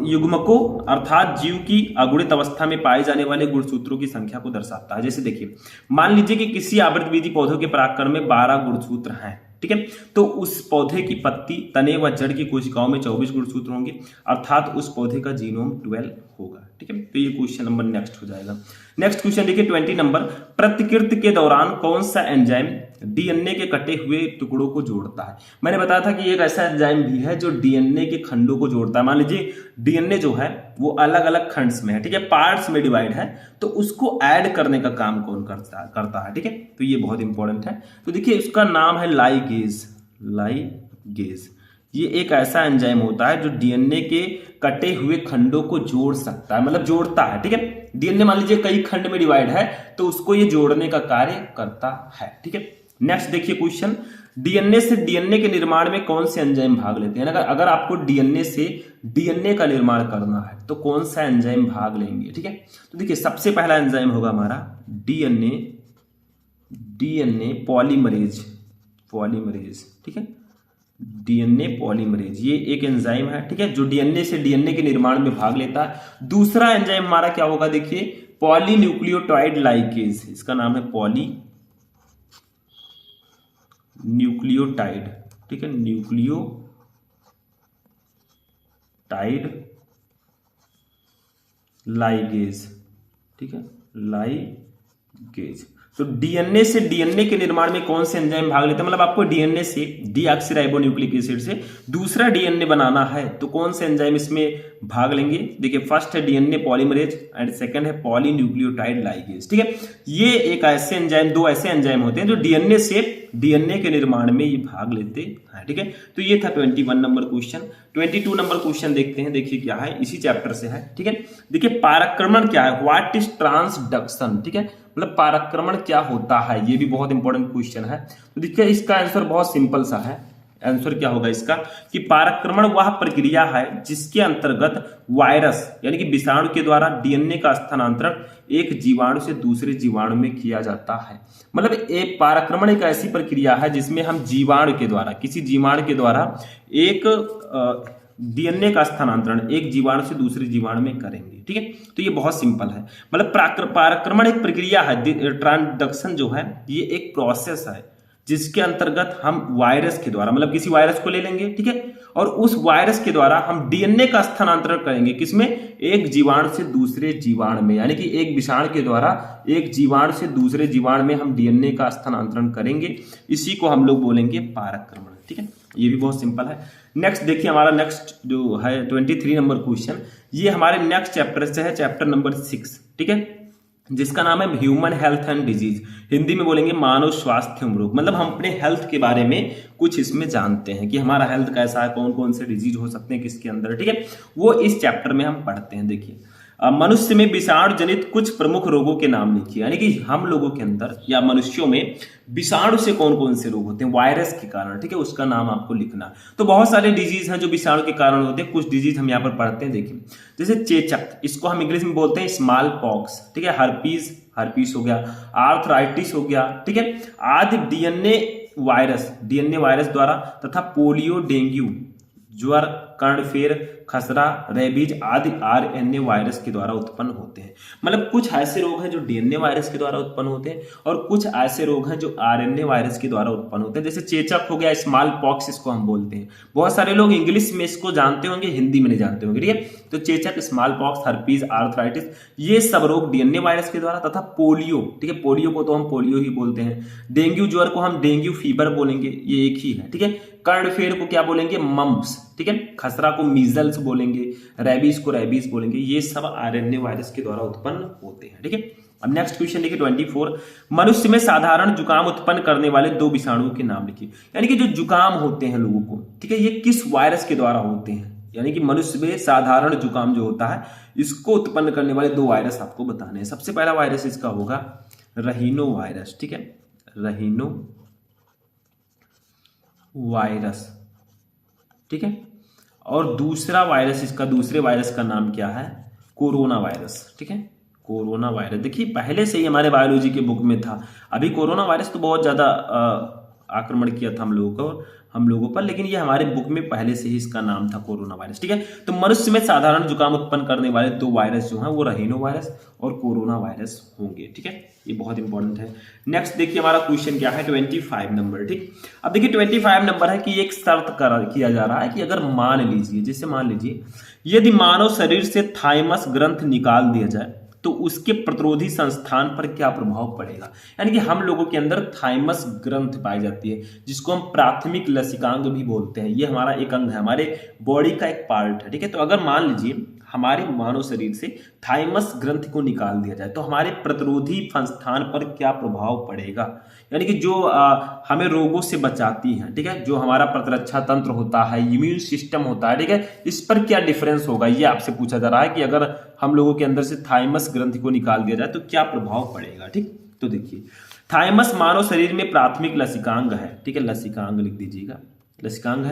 युग्मकों अर्थात जीव की अगुणित अवस्था में पाए जाने वाले गुणसूत्रों की संख्या को दर्शाता है। जैसे देखिए मान लीजिए कि किसी आवृतबीजी पौधों के परागकण में 12 गुणसूत्र हैं, ठीक है, तो उस पौधे की पत्ती, तने व जड़ की कोशिकाओं में 24 गुणसूत्र होंगे, अर्थात उस पौधे का जीनोम 12 होगा, ठीक है। तो ये क्वेश्चन नंबर नेक्स्ट हो जाएगा। नेक्स्ट क्वेश्चन देखिए 20 नंबर, प्रतिकृति के दौरान कौन सा एंजाइम डीएनए के कटे हुए टुकड़ों को जोड़ता है? मैंने बताया था कि एक ऐसा एंजाइम भी है जो डीएनए के खंडों को जोड़ता है। मान लीजिए डीएनए जो है वो अलग अलग खंड्स में है, ठीक है, पार्ट्स में डिवाइड है, तो उसको ऐड करने का काम कौन करता है, ठीक है। तो ये बहुत इंपॉर्टेंट है। तो देखिए उसका नाम है लाइगेज। लाइगेज ये एक ऐसा एंजाइम होता है जो डीएनए के कटे हुए खंडों को जोड़ सकता है, मतलब जोड़ता है, ठीक है। डीएनए मान लीजिए कई खंड में डिवाइड है तो उसको ये जोड़ने का कार्य करता है, ठीक है। नेक्स्ट देखिए क्वेश्चन, डीएनए से डीएनए के निर्माण में कौन से एंजाइम भाग लेते हैं? अगर आपको डीएनए से डीएनए का निर्माण करना है तो कौन सा एंजाइम भाग लेंगे, ठीक है। तो देखिए सबसे पहला एंजाइम होगा हमारा डीएनए पॉलीमरेज, ठीक है। डीएनए पॉलीमरेज ये एक एंजाइम है, ठीक है, जो डीएनए से डीएनए के निर्माण में भाग लेता है। दूसरा एंजाइम हमारा क्या होगा? देखिए पॉलीन्यूक्लियोटाइड लाइकेज, इसका नाम है पॉलीन्यूक्लियोटाइड, ठीक है, न्यूक्लियोटाइड लाइगेज, ठीक है, लाइगेज। तो डीएनए से डीएनए के निर्माण में कौन से एंजाइम भाग लेते हैं? मतलब आपको डीएनए से डीऑक्सीराइबोन्यूक्लिक एसिड से दूसरा डीएनए बनाना है तो कौन से एंजाइम इसमें भाग लेंगे? देखिए फर्स्ट है डीएनए पॉलीमरेज एंड सेकंड है पॉलीन्यूक्लियोटाइड लाइगेज, ठीक है। ये एक ऐसे एंजाइम, दो ऐसे एंजाइम होते हैं जो डीएनए से डीएनए के निर्माण में ये भाग लेते हैं, ठीक है। तो ये था 21 नंबर क्वेश्चन। 22 नंबर क्वेश्चन देखते हैं, देखिए क्या है, इसी चैप्टर से है, ठीक है। देखिए पारक्रमण क्या है? व्हाट इज ट्रांसडक्शन, ठीक है, मतलब पारक्रमण क्या होता है, ये भी बहुत इंपॉर्टेंट क्वेश्चन है। तो देखिए इसका आंसर बहुत सिंपल सा है। आंसर क्या होगा इसका कि पारक्रमण वह प्रक्रिया है जिसके अंतर्गत वायरस यानी कि विषाणु के द्वारा डीएनए का स्थानांतरण एक जीवाणु से दूसरे जीवाणु में किया जाता है। मतलब एक पारक्रमण एक ऐसी प्रक्रिया है जिसमें हम जीवाणु के द्वारा, किसी जीवाणु के द्वारा एक डीएनए का स्थानांतरण एक जीवाणु से दूसरे जीवाणु में करेंगे, ठीक है। तो ये बहुत सिंपल है। मतलब पारक्रमण एक प्रक्रिया है, ट्रांसडक्शन जो है ये एक प्रोसेस है जिसके अंतर्गत हम वायरस के द्वारा, मतलब किसी वायरस को ले लेंगे, ठीक है, और उस वायरस के द्वारा हम डीएनए का स्थानांतरण करेंगे, किसमें? एक जीवाणु से दूसरे जीवाणु में, यानी कि एक विषाणु के द्वारा एक जीवाणु से दूसरे जीवाणु में हम डीएनए का स्थानांतरण करेंगे। इसी को हम लोग बोलेंगे पारक्रमण, ठीक है। ये भी बहुत सिंपल है। नेक्स्ट देखिए हमारा नेक्स्ट जो है 23 नंबर क्वेश्चन, ये हमारे नेक्स्ट चैप्टर से है, चैप्टर नंबर 6, ठीक है, जिसका नाम है human health and disease. Hindi में बोलेंगे मानव स्वास्थ्य एवं रोग। मतलब हम अपने हेल्थ के बारे में कुछ इसमें जानते हैं कि हमारा हेल्थ कैसा है, कौन कौन से डिजीज हो सकते हैं किसके अंदर, ठीक है, वो इस चैप्टर में हम पढ़ते हैं। देखिए मनुष्य में विषाणु जनित कुछ प्रमुख रोगों के नाम लिखिए। यानी कि हम लोगों के अंदर या मनुष्यों में विषाणु से कौन कौन से रोग होते हैं वायरस के कारण, ठीक है, उसका नाम आपको लिखना। तो बहुत सारे डिजीज हैं जो विषाणु के कारण होते हैं। कुछ डिजीज हम यहाँ पर पढ़ते हैं, देखिए जैसे चेचक, इसको हम इंग्लिश में बोलते हैं स्मॉल पॉक्स, ठीक है, हर्पीस हो गया, आर्थराइटिस हो गया, ठीक है, आदि डीएनए वायरस द्वारा तथा पोलियो, डेंगू, ज्वर, कर्णफेर, खसरा, रेबीज आदि आरएनए वायरस के द्वारा उत्पन्न होते हैं। मतलब कुछ ऐसे रोग हैं जो डीएनए वायरस के द्वारा उत्पन्न होते हैं और कुछ ऐसे रोग हैं जो आरएनए वायरस के द्वारा उत्पन्न होते हैं। जैसे चेचक हो गया, स्मॉल पॉक्स इसको हम बोलते हैं। बहुत सारे लोग इंग्लिश में इसको जानते होंगे, हिंदी में नहीं जानते होंगे, ठीक है। तो चेचक, स्मॉल पॉक्स, हर्पीज, आर्थराइटिस, ये सब रोग डीएनए वायरस के द्वारा, तथा पोलियो, ठीक है, पोलियो को तो हम पोलियो ही बोलते हैं। डेंगू ज्वर को हम डेंगू फीवर बोलेंगे, ये एक ही है, ठीक है। कर्णफेर को क्या बोलेंगे, मम्प्स, ठीक है। खसरा को मीजल्स बोलेंगे, रेबीज को रेबीज बोलेंगे। ये सब आरएनए वायरस के द्वारा उत्पन्न होते हैं, ठीक है। अब नेक्स्ट क्वेश्चन देखिए 24, मनुष्य में साधारण जुकाम उत्पन्न करने वाले 2 विषाणुओं के नाम लिखिए। यानी कि जो जुकाम होते हैं लोगों को, ठीक है, ये किस वायरस के द्वारा होते हैं। यानी कि मनुष्य में साधारण जुकाम जो होता है, इसको उत्पन्न करने वाले 2 वायरस आपको बताने हैं। सबसे पहला वायरस इसका होगा रहीनो वायरस, ठीक है, रहीनो वायरस, ठीक है। और दूसरा वायरस, इसका दूसरे वायरस का नाम क्या है, कोरोना वायरस, ठीक है, कोरोना वायरस। देखिए पहले से ही हमारे बायोलॉजी के बुक में था। अभी कोरोना वायरस तो बहुत ज्यादा आक्रमण किया था हम लोगों पर, लेकिन ये हमारे बुक में पहले से ही इसका नाम था कोरोना वायरस, ठीक है। तो मनुष्य में साधारण जुकाम उत्पन्न करने वाले 2 वायरस जो हैं वो रहीनो वायरस और कोरोना वायरस होंगे, ठीक है। ये बहुत इंपॉर्टेंट है। नेक्स्ट देखिए हमारा क्वेश्चन क्या है, 25 नंबर, ठीक। अब देखिए 25 नंबर है कि एक शर्त किया जा रहा है कि अगर मान लीजिए यदि मानव शरीर से थाइमस ग्रंथ निकाल दिया जाए तो उसके प्रतिरोधी संस्थान पर क्या प्रभाव पड़ेगा। यानी कि हम लोगों के अंदर थाइमस ग्रंथ पाई जाती है, जिसको हम प्राथमिक लसिकांग भी बोलते हैं। ये हमारा एक अंग है, हमारे बॉडी का एक पार्ट है, ठीक है। तो अगर मान लीजिए हमारे मानव शरीर से थाइमस ग्रंथ को निकाल दिया जाए तो हमारे प्रतिरोधी संस्थान पर क्या प्रभाव पड़ेगा। यानी कि जो हमें रोगों से बचाती है, ठीक है, जो हमारा प्रतिरक्षा तंत्र होता है, इम्यून सिस्टम होता है, ठीक है, इस पर क्या डिफरेंस होगा, ये आपसे पूछा जा रहा है कि अगर हम लोगों के अंदर से थाइमस ग्रंथ को निकाल दिया जाए तो क्या प्रभाव पड़ेगा, ठीक। तो देखिए थाइमस मानव शरीर में प्राथमिक लसिकांग है, ठीक है, लसिकांग लिख दीजिएगा, लसिकांग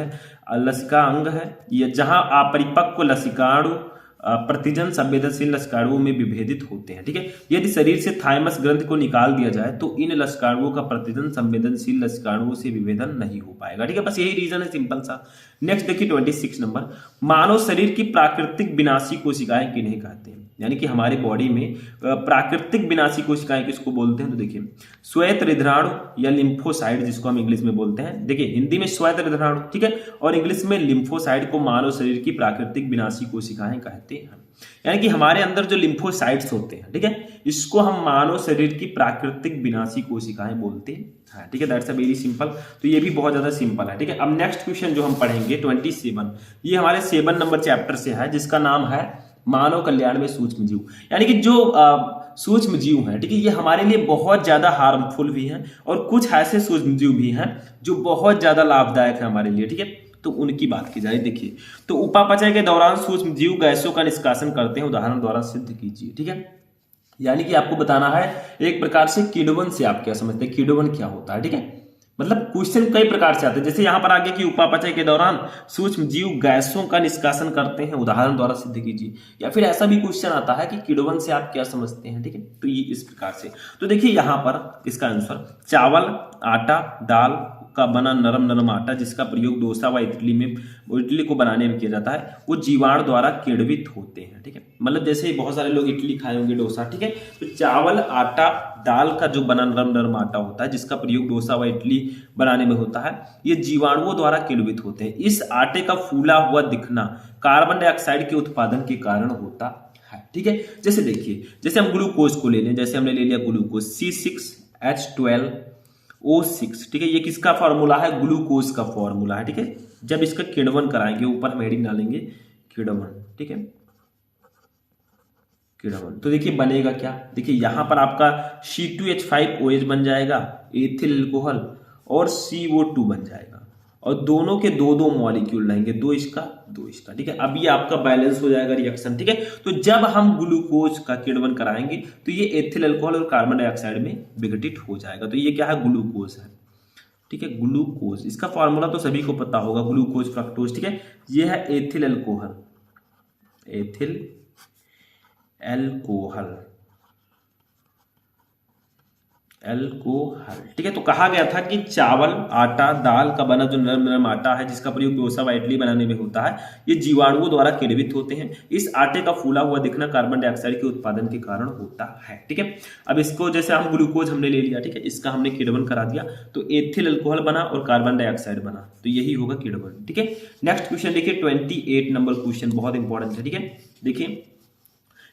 है ये, जहां अपरिपक्व लसिकाणु प्रतिजन संवेदनशील लसिकाणुओं में विभेदित होते हैं, ठीक है। यदि शरीर से थाइमस ग्रंथ को निकाल दिया जाए तो इन लसिकाणुओं का प्रतिजन संवेदनशील लसिकाणुओं से विभेदन नहीं हो पाएगा, ठीक है। बस यही रीजन है, सिंपल सा। नेक्स्ट देखिए 26 नंबर, मानव शरीर की प्राकृतिक विनाशी कोशिकाएं किन्हें कहते हैं। यानी कि हमारी बॉडी में प्राकृतिक विनाशी कोशिकाएं किसको बोलते हैं। तो देखिए श्वेत हृदयाणु या लिम्फोसाइट, जिसको हम इंग्लिश में बोलते हैं। देखिए हिंदी में श्वेत हृदयाणु, ठीक है, और इंग्लिश में लिम्फोसाइट को मानव शरीर की प्राकृतिक विनाशी कोशिकाएं कहते हैं। यानी कि हमारे अंदर जो लिम्फोसाइट्स होते हैं, ठीक है, इसको हम मानव शरीर की प्राकृतिक विनाशी कोशिकाएं बोलते हैं, ठीक है। That's a very simple. तो ये भी बहुत ज्यादा सिंपल है, ठीक है। अब नेक्स्ट क्वेश्चन जो हम पढ़ेंगे 27, ये हमारे 7 नंबर चैप्टर से है, जिसका नाम है मानव कल्याण में सूक्ष्म जीव। यानी कि जो सूक्ष्म जीव हैं, ठीक है, ये हमारे लिए बहुत ज्यादा हार्मफुल भी हैं और कुछ ऐसे सूक्ष्म जीव भी हैं जो बहुत ज्यादा लाभदायक है हमारे लिए, ठीक है। तो उनकी बात की जाए, देखिए तो उपापचय के दौरान सूक्ष्म जीव गैसों का निष्कासन करते हैं, उदाहरण द्वारा सिद्ध कीजिए, ठीक है। यानी कि आपको बताना है एक प्रकार से किण्वन से आप क्या समझते हैं, किण्वन क्या होता है, ठीक है। मतलब क्वेश्चन कई प्रकार से आते हैं, जैसे यहां पर आगे कि उपापचय के दौरान सूक्ष्म जीव गैसों का निष्कासन करते हैं, उदाहरण द्वारा सिद्ध कीजिए। या फिर ऐसा भी क्वेश्चन आता है कि किण्वन से आप क्या समझते हैं, ठीक है। तो ये इस प्रकार से। तो देखिए यहां पर इसका आंसर चावल, आटा, दाल का बना नरम आटा, जिसका प्रयोग डोसा व इडली को बनाने में किया जाता है, वो जीवाणु द्वारा किण्वित होते हैं, ठीक है। मतलब जैसे बहुत सारे लोग इडली खाए होंगे, डोसा, ठीक है। तो चावल, आटा, दाल का जो बना नरम आटा होता है, जिसका प्रयोग डोसा व इडली बनाने में होता है, ये जीवाणुओं द्वारा किण्वित होते हैं। इस आटे का फूला हुआ दिखना कार्बन डाइऑक्साइड के उत्पादन के कारण होता है, ठीक है। जैसे देखिए, जैसे हम ग्लूकोज को ले लें, जैसे हमने ले लिया ग्लूकोज C6H12O6, ठीक है। ये किसका फॉर्मूला है, ग्लूकोज का फॉर्मूला है, ठीक है। जब इसका किण्वन कराएंगे, ऊपर हम हेडिंग डालेंगे किण्वन, ठीक है, किण्वन। तो देखिए बनेगा क्या, देखिए यहां पर आपका C2H5OH बन जाएगा, एथिल अल्कोहल, और CO2 बन जाएगा। और दोनों के दो दो मॉलिक्यूल रहेंगे, दो इसका दो इसका, ठीक है। अब ये आपका बैलेंस हो जाएगा रिएक्शन, ठीक है। तो जब हम ग्लूकोज का किण्वन कराएंगे तो ये एथिल अल्कोहल और कार्बन डाइऑक्साइड में विघटित हो जाएगा। तो ये क्या है, ग्लूकोज है, ठीक है, ग्लूकोज। इसका फॉर्मूला तो सभी को पता होगा, ग्लूकोज फ्रक्टोज, ठीक है। ये है ethyl alcohol, ethyl alcohol, alcohol, ठीक है। तो कहा गया था कि चावल, आटा, दाल का बना जो नरम नरम आटा है जिसका प्रयोग डोसा व इडली बनाने में होता है, ये जीवाणुओं द्वारा किण्वित होते हैं। इस आटे का फूला हुआ दिखना कार्बन डाइऑक्साइड के उत्पादन के कारण होता है, ठीक है। अब इसको जैसे हम ग्लूकोज हमने ले लिया, ठीक है, इसका हमने किण्वन करा दिया तो एथिल अल्कोहल बना और कार्बन डाइऑक्साइड बना, तो यही होगा किण्वन, ठीक है। नेक्स्ट क्वेश्चन देखिए 28 नंबर क्वेश्चन, बहुत इंपॉर्टेंट है, ठीक है। देखिए,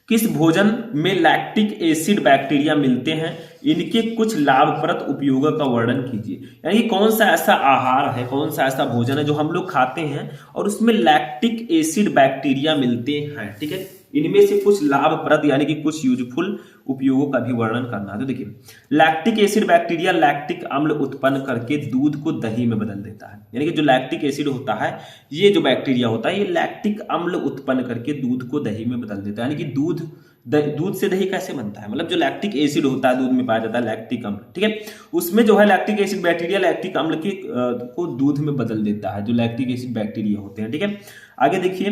किस भोजन में लैक्टिक एसिड बैक्टीरिया मिलते हैं, इनके कुछ लाभप्रद उपयोगों का वर्णन कीजिए। यानी कौन सा ऐसा आहार है, कौन सा ऐसा भोजन है जो हम लोग खाते हैं और उसमें लैक्टिक एसिड बैक्टीरिया मिलते हैं, ठीक है। इनमें से कुछ लाभप्रद यानी कि कुछ यूजफुल उपयोगों का भी वर्णन करना है। तो देखिए, लैक्टिक एसिड बैक्टीरिया लैक्टिक अम्ल उत्पन्न करके दूध को दही में बदल देता है। यानी कि जो लैक्टिक एसिड होता है, ये जो बैक्टीरिया होता है, ये लैक्टिक अम्ल उत्पन्न करके दूध को दही में बदल देता है। यानी कि दूध से दही कैसे बनता है, मतलब जो लैक्टिक एसिड होता है दूध में पाया जाता है, लैक्टिक अम्ल, ठीक है, उसमें जो है लैक्टिक एसिड बैक्टीरिया लैक्टिक अम्ल को दूध में बदल देता है, जो लैक्टिक एसिड बैक्टीरिया होते हैं, ठीक है। आगे देखिए,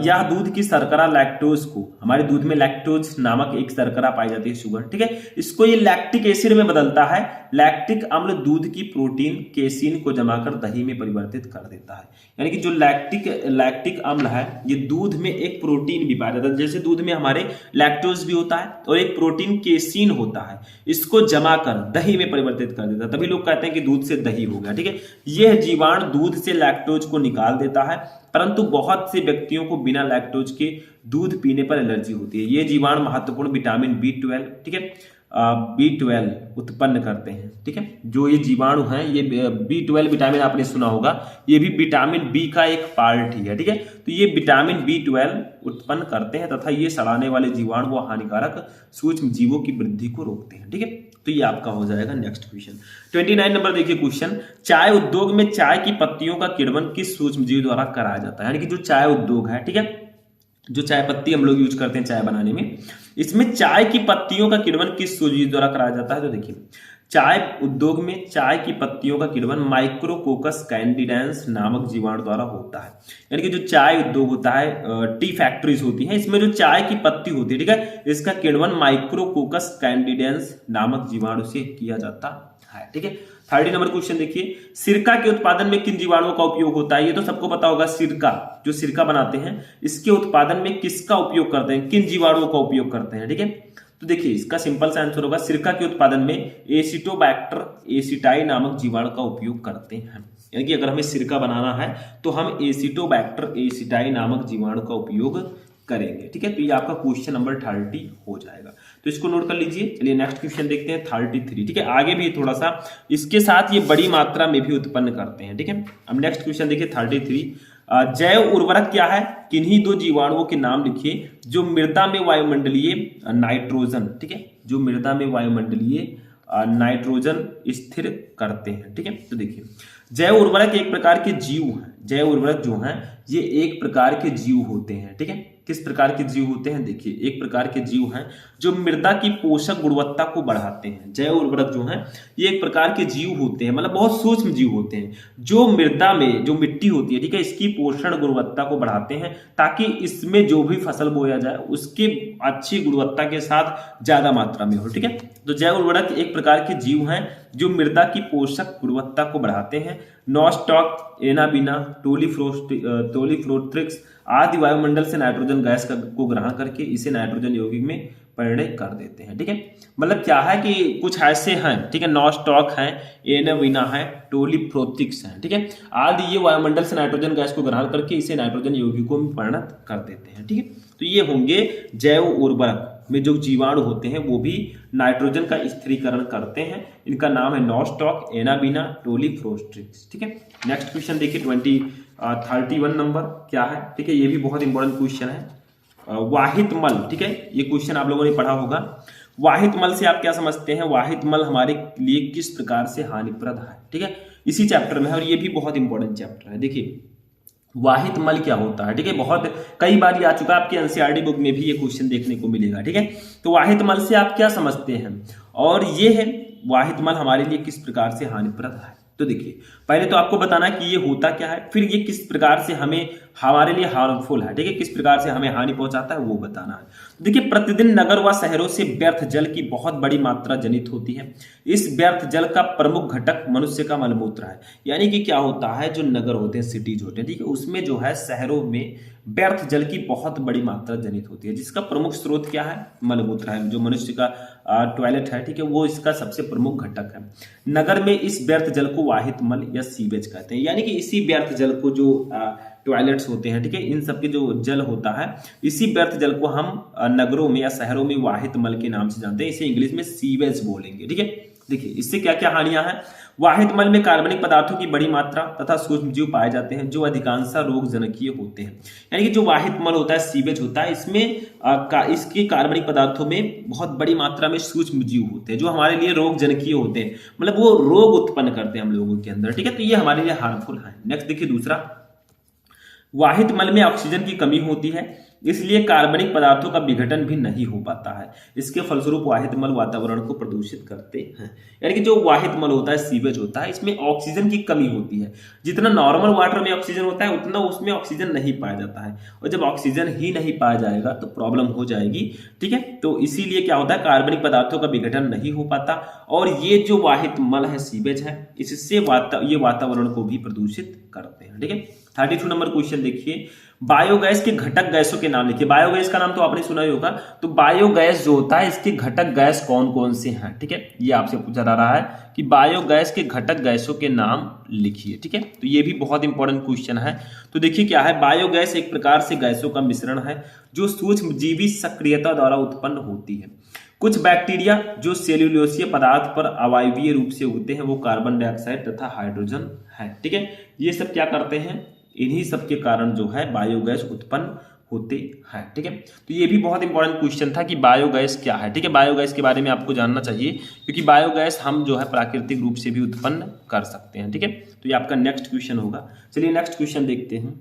यह दूध की शर्करा लैक्टोज को, हमारे दूध में लैक्टोज नामक एक शर्करा पाई जाती है, शुगर, ठीक है, इसको ये लैक्टिक एसिड में बदलता है। लैक्टिक अम्ल दूध की प्रोटीन केसिन को जमाकर दही में परिवर्तित कर देता है। यानी कि जो लैक्टिक अम्ल है, ये दूध में एक प्रोटीन भी पाया जाता है, जैसे दूध में हमारे लैक्टोज भी होता है और एक प्रोटीन केसिन होता है, इसको जमाकर दही में परिवर्तित कर देता है, तभी लोग कहते हैं कि दूध से दही हो गया, ठीक है। यह जीवाणु दूध से लैक्टोज को निकाल देता है, परंतु बहुत से व्यक्तियों को बिना लैक्टोज के दूध पीने पर एलर्जी होती है। ये जीवाणु महत्वपूर्ण विटामिन B12, ठीक है, B12 उत्पन्न करते हैं, ठीक है। जो ये जीवाणु हैं, ये B12 विटामिन आपने सुना होगा, ये भी विटामिन बी का एक पार्ट ही है, ठीक है। तो ये विटामिन B12 उत्पन्न करते हैं तथा ये सड़ाने वाले जीवाणु व हानिकारक सूक्ष्म जीवों की वृद्धि को रोकते हैं, ठीक है। तो ये आपका हो जाएगा नेक्स्ट क्वेश्चन। 29 नंबर देखिए क्वेश्चन, चाय उद्योग में चाय की पत्तियों का किण्वन किस सूक्ष्म जीव द्वारा कराया जाता है। यानी कि जो चाय उद्योग है, ठीक है, जो चाय पत्ती हम लोग यूज करते हैं चाय बनाने में, इसमें चाय की पत्तियों का किण्वन किस सूक्ष्म जीव द्वारा कराया जाता है। तो देखिए, चाय उद्योग में चाय की पत्तियों का किण्वन माइक्रोकोकस कैंडिडेंस नामक जीवाणु द्वारा होता है। यानी कि जो चाय उद्योग होता है, टी फैक्ट्रीज होती हैं, इसमें जो चाय की पत्ती होती है, ठीक है, इसका किण्वन माइक्रोकोकस कैंडिडेंस नामक जीवाणु से किया जाता है, ठीक है। 30 नंबर क्वेश्चन देखिए, सिरका के उत्पादन में किन जीवाणुओं का उपयोग होता है। ये तो सबको पता होगा, सिरका, जो सिरका बनाते हैं, इसके उत्पादन में किसका उपयोग करते हैं, किन जीवाणुओं का उपयोग करते हैं, ठीक है। तो देखिए, इसका सिंपल सा आंसर होगा, सिरका के उत्पादन में एसिटोबैक्टर एसिटाई नामक जीवाणु का उपयोग करते हैं। यानी कि अगर हमें सिरका बनाना है तो हम एसिटोबैक्टर एसिटाई नामक जीवाणु का उपयोग करेंगे, ठीक है। तो ये आपका क्वेश्चन नंबर 30 हो जाएगा, तो इसको नोट कर लीजिए। चलिए नेक्स्ट क्वेश्चन देखते हैं 33, ठीक है। आगे भी थोड़ा सा इसके साथ ये बड़ी मात्रा में भी उत्पन्न करते हैं, ठीक है। अब नेक्स्ट क्वेश्चन देखिए 33, जैव उर्वरक क्या है, किन्हीं दो जीवाणुओं के नाम लिखिए जो मृदा में वायुमंडलीय नाइट्रोजन, ठीक है, जो मृदा में वायुमंडलीय नाइट्रोजन स्थिर करते हैं, ठीक है। तो देखिए, जैव उर्वरक एक प्रकार के जीव हैं, जैव उर्वरक जो हैं ये एक प्रकार के जीव होते हैं, ठीक है। किस प्रकार के जीव होते हैं, देखिए, एक प्रकार के जीव हैं जो मृदा की पोषक गुणवत्ता को बढ़ाते हैं। जैव उर्वरक जो हैं ये एक प्रकार के जीव होते हैं, मतलब बहुत सूक्ष्म जीव होते हैं, जो मृदा में जो मिट्टी होती है, ठीक है, इसकी पोषण गुणवत्ता को बढ़ाते हैं ताकि इसमें जो भी फसल बोया जाए उसके अच्छी गुणवत्ता के साथ ज्यादा मात्रा में हो, ठीक है। तो जैव उर्वरक एक प्रकार के जीव हैं जो मृदा की पोषक गुणवत्ता को बढ़ाते हैं। नॉस्टॉक, एनाबिना, टोलिफ्लोट्रिक्स आदि वायुमंडल से नाइट्रोजन गैस को ग्रहण करके इसे नाइट्रोजन यौगिक में परिणत कर देते हैं, ठीक है। मतलब क्या है कि कुछ ऐसे हैं, ठीक है, नॉस्टॉक हैं, एनाबिना है, टोलिफ्लोट्रिक्स हैं, ठीक है, आदि ये वायुमंडल से नाइट्रोजन गैस को ग्रहण करके इसे नाइट्रोजन यौगिकों में परिणत कर देते हैं, ठीक है। तो ये होंगे जैव उर्वरक में जो जीवाणु होते हैं वो भी नाइट्रोजन का स्थिरीकरण करते हैं। इनका नाम है नॉस्टॉक, एनाबिना, टोलिफ्लोट्रिक्स, ठीक है। नेक्स्ट क्वेश्चन देखिए 31 नंबर क्या है, ठीक है, ये भी बहुत इंपॉर्टेंट क्वेश्चन है। वाहित मल, ठीक है, ये क्वेश्चन आप लोगों ने पढ़ा होगा। वाहित मल से आप क्या समझते हैं, वाहित मल हमारे लिए किस प्रकार से हानिप्रद है, ठीक है। इसी चैप्टर में है और ये भी बहुत इंपॉर्टेंट चैप्टर है। देखिए वाहित मल क्या होता है, ठीक है, बहुत कई बार ये आ चुका है आपकी एनसीईआरटी बुक में भी ये क्वेश्चन देखने को मिलेगा, ठीक है। तो वाहित मल से आप क्या समझते हैं, और ये है वाहित मल हमारे लिए किस प्रकार से हानिप्रद है। तो देखिए पहले तो आपको बताना कि ये होता क्या है, फिर ये किस प्रकार से हमारे लिए हार्मफुल है, ठीक है, किस प्रकार से हमें हानि पहुंचाता है वो बताना है। तो देखिए प्रतिदिन नगर व शहरों से व्यर्थ जल की बहुत बड़ी मात्रा जनित होती है। इस व्यर्थ जल का प्रमुख घटक मनुष्य का मलमूत्र है। यानी कि क्या होता है, जो नगर होते हैं, सिटीज होते हैं, ठीक है, उसमें जो है शहरों में व्यर्थ जल की बहुत बड़ी मात्रा जनित होती है, जिसका प्रमुख स्रोत क्या है, मलमूत्र है। जो मनुष्य का टॉयलेट है, ठीक है, वो इसका सबसे प्रमुख घटक है। नगर में इस व्यर्थ जल को वाहित मल या सीवेज कहते हैं। यानी कि इसी व्यर्थ जल को जो टॉयलेट्स होते हैं, ठीक है, इन सब के जो जल होता है, इसी व्यर्थ जल को हम नगरों में या शहरों में वाहित मल के नाम से जानते हैं। इसे इंग्लिश में सीवेज बोलेंगे, ठीक है। देखिए इससे क्या क्या हानियां हैं। वाहित मल में कार्बनिक पदार्थों की बड़ी मात्रा तथा सूक्ष्म जीव पाए जाते हैं जो अधिकांशतः रोग जनकीय होते हैं। यानी कि जो वाहित मल होता है, सीवेज होता है, इसमें इसके कार्बनिक पदार्थों में बहुत बड़ी मात्रा में सूक्ष्म जीव होते हैं जो हमारे लिए रोग जनकीय होते हैं, मतलब वो रोग उत्पन्न करते हैं हम लोगों के अंदर, ठीक है। तो ये हमारे लिए हार्मफुल है। नेक्स्ट देखिए दूसरा, वाहित मल में ऑक्सीजन की कमी होती है, इसलिए कार्बनिक पदार्थों का विघटन भी नहीं हो पाता है। इसके फलस्वरूप वाहित मल वातावरण को प्रदूषित करते हैं। यानी कि जो वाहित मल होता है, सीवेज होता है, इसमें ऑक्सीजन की कमी होती है। जितना नॉर्मल वाटर में ऑक्सीजन होता है उतना उसमें ऑक्सीजन नहीं पाया जाता है, और जब ऑक्सीजन ही नहीं पाया जाएगा तो प्रॉब्लम हो जाएगी, ठीक है। तो इसीलिए क्या होता है, कार्बनिक पदार्थों का विघटन नहीं हो पाता, और ये जो वाहित मल है, सीवेज है, इससे ये वातावरण को भी प्रदूषित करते हैं, ठीक है। 32 नंबर क्वेश्चन देखिए, बायोगैस के घटक गैसों के नाम लिखिए। बायोगैस का नाम तो आपने सुना ही होगा। तो बायोगैस जो होता है, इसके घटक गैस कौन कौन से हैं, ठीक है, ये आपसे पूछा जा रहा है कि बायोगैस के घटक गैसों के नाम लिखिए, ठीक है। तो ये भी बहुत इंपॉर्टेंट क्वेश्चन है। तो देखिए क्या है, बायोगैस एक प्रकार से गैसों का मिश्रण है जो सूक्ष्मजीवी सक्रियता द्वारा उत्पन्न होती है। कुछ बैक्टीरिया जो सेल्यूलोसीय पदार्थ पर अवायवीय रूप से उगते हैं वो कार्बन डाइऑक्साइड तथा हाइड्रोजन है, ठीक है। ये सब क्या करते हैं, इन्हीं सब के कारण जो है बायोगैस उत्पन्न होते हैं, ठीक है। तो ये भी बहुत इंपॉर्टेंट क्वेश्चन था कि बायोगैस क्या है, ठीक है। बायोगैस के बारे में आपको जानना चाहिए, क्योंकि बायोगैस हम जो है प्राकृतिक रूप से भी उत्पन्न कर सकते हैं, ठीक है। तो ये आपका नेक्स्ट क्वेश्चन होगा। चलिए नेक्स्ट क्वेश्चन देखते हैं।